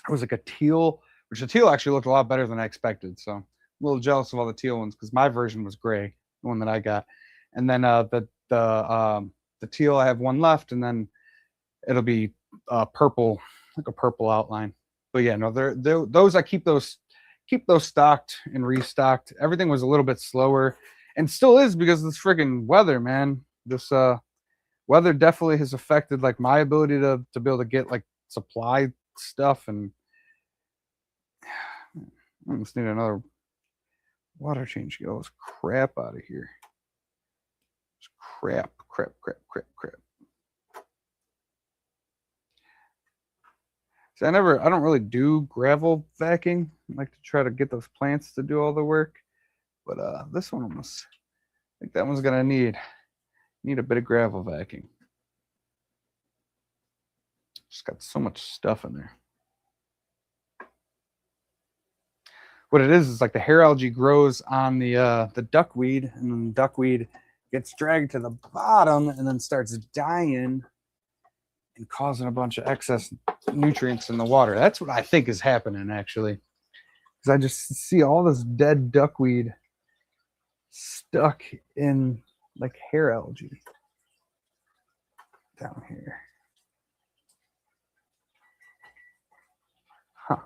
was like a teal, which the teal actually looked a lot better than I expected. So I'm a little jealous of all the teal ones because my version was gray, the one that I got. And then the teal, I have one left, and then it'll be purple, like a purple outline. But yeah, no, those I keep those stocked and restocked. Everything was a little bit slower, and still is because of this freaking weather, man. This weather definitely has affected like my ability to be able to get like supply stuff. And I just need another water change. Get all this crap out of here. Just crap. See, I don't really do gravel vacuuming. I like to try to get those plants to do all the work. But this one almost, I think that one's gonna need a bit of gravel vacuuming. Just got so much stuff in there. What it is like the hair algae grows on the duckweed, and then the duckweed gets dragged to the bottom and then starts dying and causing a bunch of excess nutrients in the water. That's what I think is happening, actually, because I just see all this dead duckweed stuck in like hair algae down here. Huh.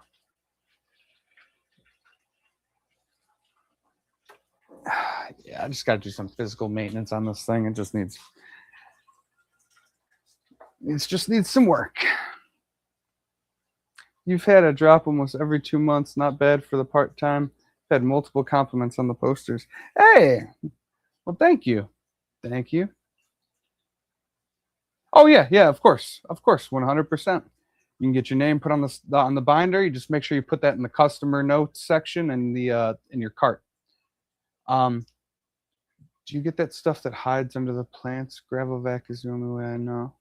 Yeah, I just got to do some physical maintenance on this thing. It just needs some work. You've had a drop almost every 2 months. Not bad for the part-time. Had multiple compliments on the posters. Hey, well, thank you. Thank you. Oh yeah, of course, 100%. You can get your name put on the binder. You just make sure you put that in the customer notes section and the in your cart. Do you get that stuff that hides under the plants? Gravel vac is the only way I know.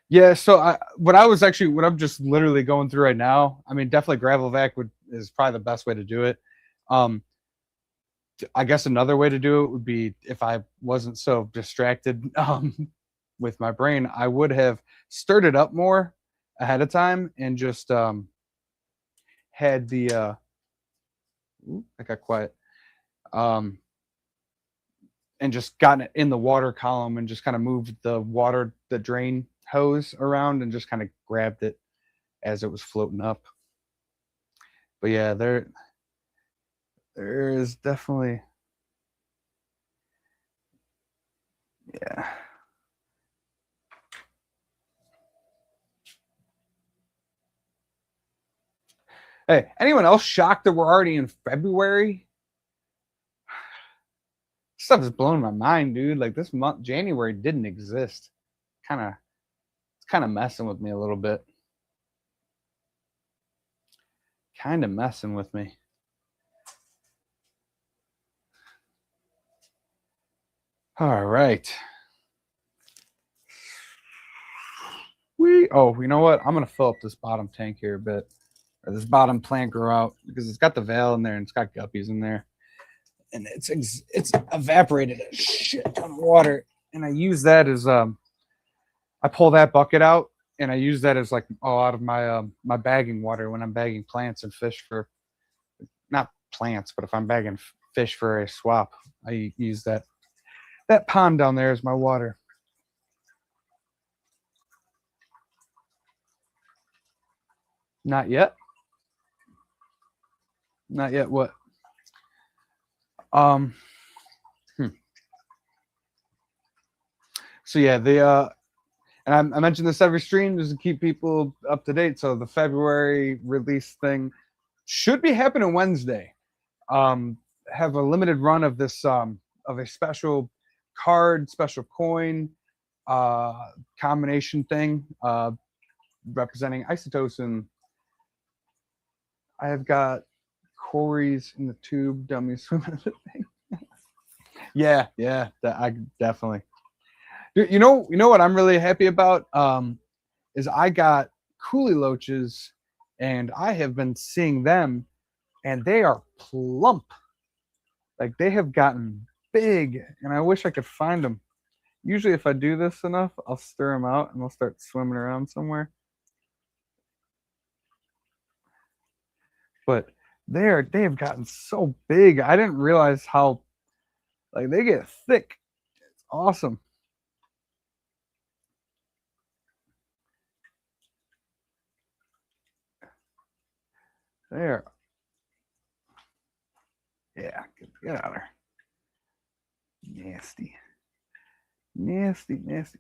Yeah, so what I'm just literally going through right now. I mean, definitely gravel vac is probably the best way to do it. I guess another way to do it would be, if I wasn't so distracted with my brain, I would have stirred it up more ahead of time and just had the I got quiet. And just gotten it in the water column and just kind of moved the drain hose around and just kind of grabbed it as it was floating up. But yeah, there is definitely, yeah. Hey, anyone else shocked that we're already in February? Stuff is blowing my mind, dude. Like, this month, January, didn't exist. It's kind of messing with me a little bit. Kind of messing with me. All right. Oh, you know what? I'm gonna fill up this bottom tank here a bit, or this bottom plant grow out, because it's got the veil in there and it's got guppies in there, and it's evaporated a shit ton of water. And I use that as I pull that bucket out and I use that as like out of my my bagging water when I'm bagging plants and fish for, not plants, but if I'm bagging fish for a swap, I use that pond down there as my water. Not yet. Not yet. What? So yeah, and I mentioned this every stream just to keep people up to date. So the February release thing should be happening Wednesday. have a limited run of this of a special card, special coin combination thing representing isotopes, and I have got Corey's in the tube dummy swimming thing. Yeah, that I definitely. You know what I'm really happy about is I got coolie loaches, and I have been seeing them, and they are plump. Like they have gotten big, and I wish I could find them. Usually, if I do this enough, I'll stir them out, and they'll start swimming around somewhere. But they have gotten so big. I didn't realize how like they get thick. It's awesome. There. Yeah, get out of there. Nasty.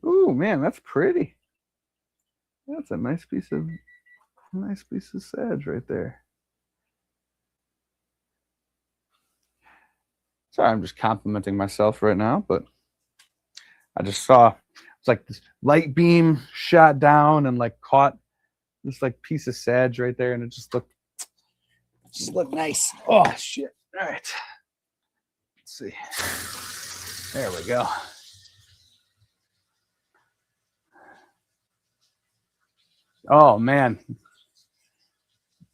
Ooh, man, that's pretty. That's a nice piece of sage right there. Sorry, I'm just complimenting myself right now, but I just saw it's like this light beam shot down and like caught this like piece of sage right there, and it just looked nice. Oh shit. All right. Let's see. There we go. Oh man.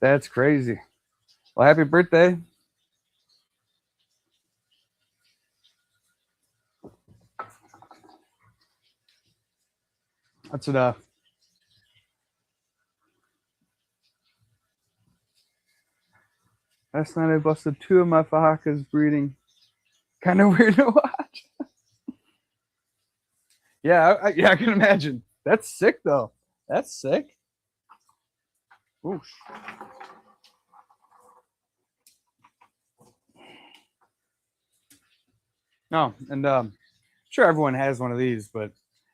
That's crazy. Well, happy birthday. That's enough. Last night I busted 2 of my fajakas breeding. Kind of weird to watch. Yeah, I can imagine. That's sick though. That's sick. Oof. No, and sure everyone has one of these, but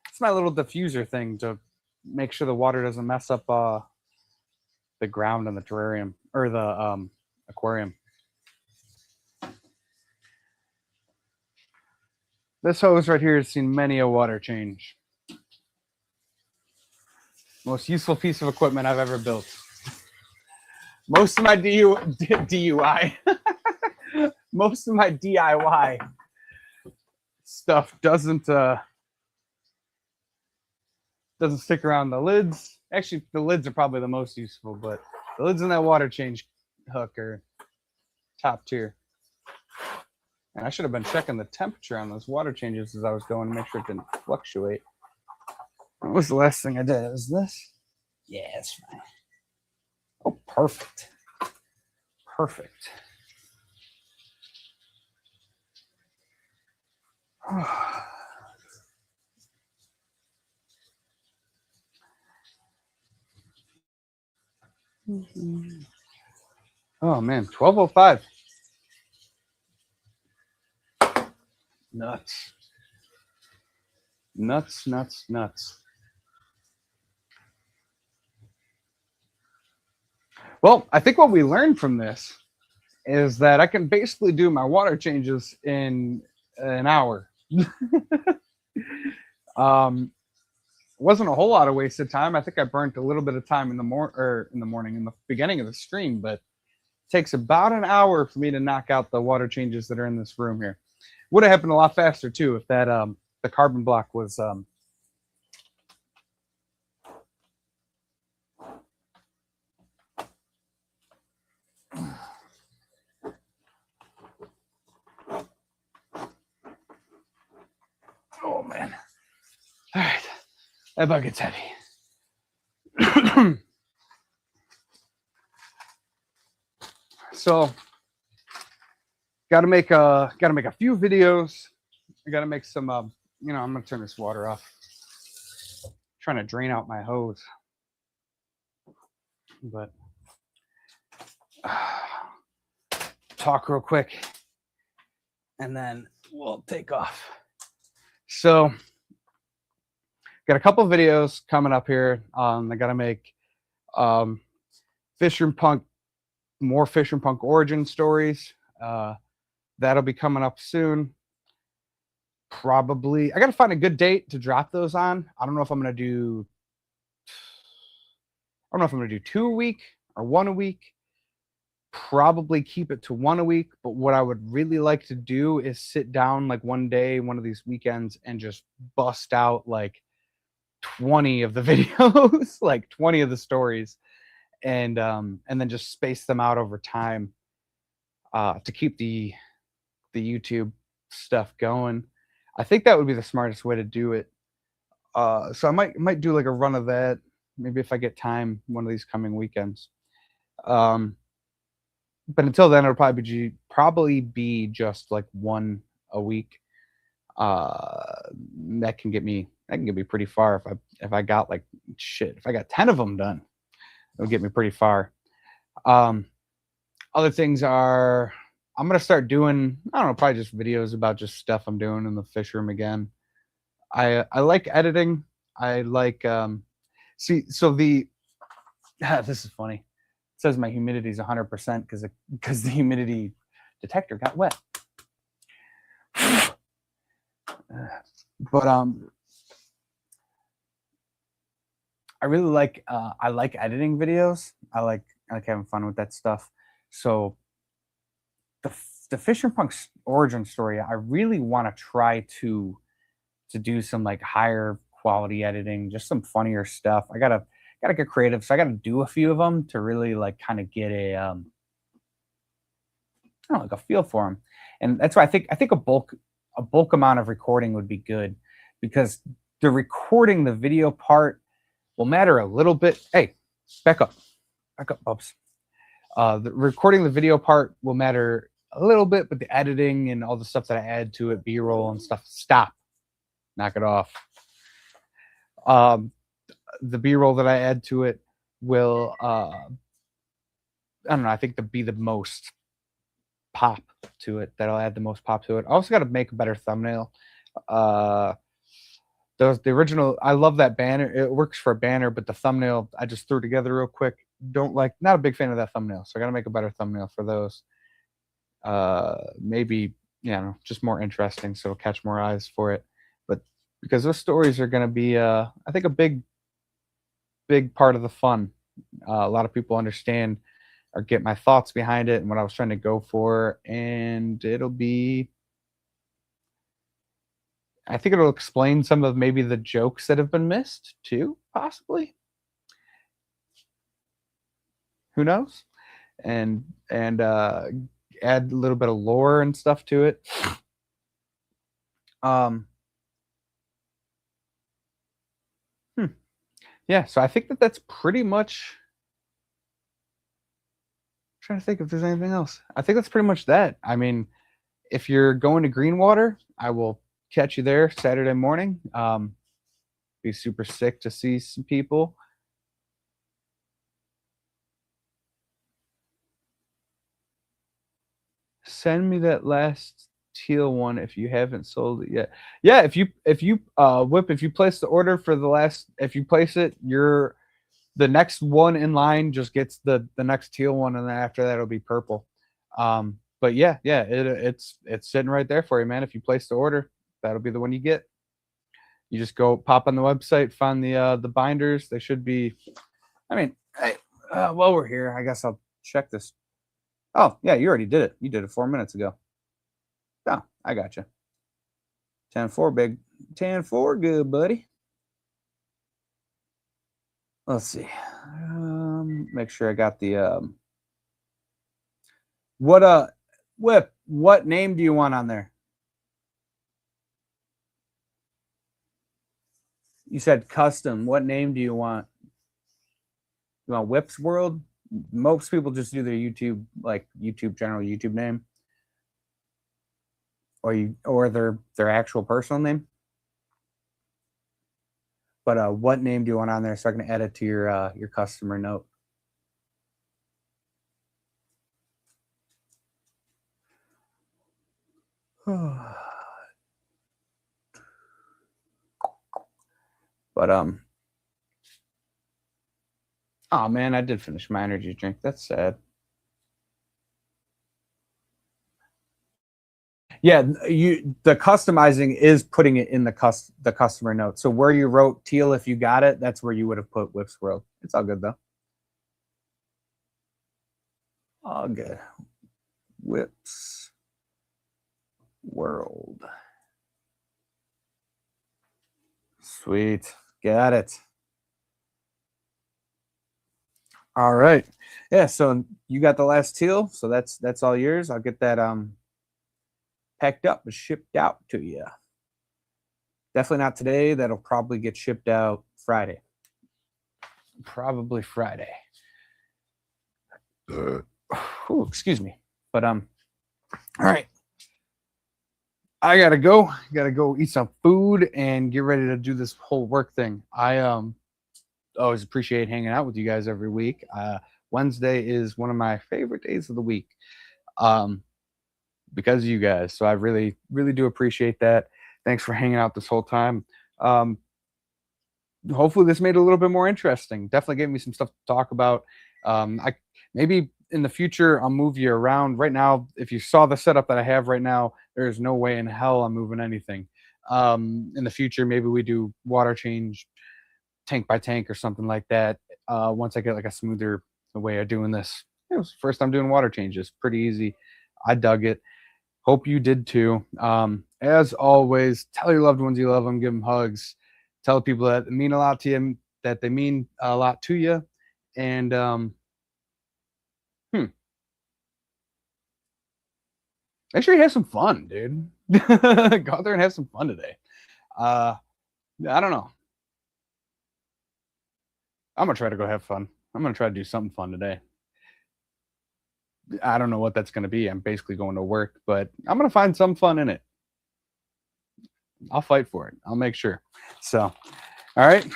it's my little diffuser thing to make sure the water doesn't mess up the ground in the terrarium or the aquarium. This hose right here has seen many a water change. Most useful piece of equipment I've ever built. Most of my DUI, most of my DIY stuff doesn't stick around the lids. Actually, the lids are probably the most useful, but the lids in that water change hook are top tier. And I should have been checking the temperature on those water changes as I was going to make sure it didn't fluctuate. What was the last thing I did? Was this? Yeah, it's fine. Oh, perfect. Perfect. Oh man, 12:05. Nuts. Well, I think what we learned from this is that I can basically do my water changes in an hour. Wasn't a whole lot of wasted time. I think I burnt a little bit of time in the morning, in the beginning of the stream, but it takes about an hour for me to knock out the water changes that are in this room here. Would have happened a lot faster too if that the carbon block was oh man. All right. That bucket's heavy. So gotta make a few videos. I gotta make some I'm gonna turn this water off. I'm trying to drain out my hose. But talk real quick and then we'll take off. So got a couple of videos coming up here. I gotta make more Fisher and Punk origin stories. that'll be coming up soon. Probably, I gotta find a good date to drop those on. I don't know if I'm gonna do. I don't know if I'm gonna do 2 a week or 1 a week. Probably keep it to 1 a week. But what I would really like to do is sit down like one day, one of these weekends, and just bust out like 20 of the videos, like 20 of the stories, and then just space them out over time to keep the YouTube stuff going. I think that would be the smartest way to do it. So I might do like a run of that, maybe if I get time one of these coming weekends. Um, but until then, it'll probably be just like 1 a week. That can get me pretty far if I got like shit. If I got 10 of them done, it'll get me pretty far. Um, Other things are I'm gonna start doing, I don't know, probably just videos about just stuff I'm doing in the fish room again. I like editing. I like see so the this is funny. It says my humidity is 100% because the humidity detector got wet. But I like editing videos. I like having fun with that stuff. So the Fisher Punk's origin story, I really want to try to do some like higher quality editing, just some funnier stuff. I gotta get creative, so I gotta do a few of them to really like kind of get I don't know, like a feel for them. And that's why I think a bulk amount of recording would be good because the video part will matter a little bit. Hey, back up, back up, Bubs. The recording the video part will matter a little bit, but the editing and all the stuff that I add to it, B-roll and stuff, stop, knock it off. Um, the B-roll that I add to it will, I don't know, I think to be the most pop to it. That'll add the most pop to it. I also got to make a better thumbnail. Uh, the original, I love that banner. It works for a banner, but the thumbnail I just threw together real quick. Not a big fan of that thumbnail, so I got to make a better thumbnail for those. Maybe, just more interesting, so it'll catch more eyes for it. But because those stories are going to be, I think, a big part of the fun. A lot of people understand or get my thoughts behind it and what I was trying to go for, and I think it'll explain some of maybe the jokes that have been missed too, possibly. Who knows? And add a little bit of lore and stuff to it. Um, hmm. Yeah, so I think that's pretty much. I'm trying to think if there's anything else. I think that's pretty much that. I mean, if you're going to Greenwater, I will catch you there Saturday morning. Be super sick to see some people. Send me that last teal one if you haven't sold it yet. Yeah, if you place the order for if you place it, the next one in line just gets the next teal one, and then after that it'll be purple. But yeah, it's sitting right there for you, man. If you place the order, that'll be the one you get. You just go pop on the website, find the binders. They should be. I mean, hey, while we're here, I guess I'll check this. Oh yeah, you already did it. You did it 4 minutes ago. Oh, I got you. 10-4, big 10-4, good buddy. Let's see. Make sure I got the Whip, what name do you want on there? You said custom. What name do you want? You want Whip's World? Most people just do their general YouTube name, or their actual personal name. But what name do you want on there so I can add it to your customer note? But oh man, I did finish my energy drink. That's sad. Yeah, the customizing is putting it in the customer note. So where you wrote teal, if you got it, that's where you would have put Whips World. It's all good though. All good. Whips World. Sweet. Got it. All right. Yeah, so you got the last teal, so that's all yours. I'll get that packed up and shipped out to you. Definitely not today. That'll probably get shipped out Friday. Probably Friday. Ooh, excuse me. But all right. I gotta go. Gotta go eat some food and get ready to do this whole work thing. I always appreciate hanging out with you guys every week. Wednesday is one of my favorite days of the week. Um, because of you guys. So I really, really do appreciate that. Thanks for hanging out this whole time. Um, Hopefully this made it a little bit more interesting. Definitely gave me some stuff to talk about. I maybe in the future I'll move you around. Right now, if you saw the setup that I have right now, there's no way in hell I'm moving anything. In the future, maybe we do water change tank by tank or something like that. Once I get like a smoother way of doing this. It was first time doing water changes. Pretty easy. I dug it. Hope you did too. As always, tell your loved ones you love them, give them hugs, tell people that mean a lot to you, that they mean a lot to you, and make sure you have some fun, dude. Go out there and have some fun today. Uh, I don't know. I'm gonna try to go have fun. I'm gonna try to do something fun today. I don't know what that's gonna be. I'm basically going to work, but I'm gonna find some fun in it. I'll fight for it. I'll make sure. So, all right.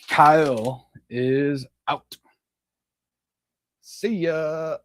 Kyle is out. See ya.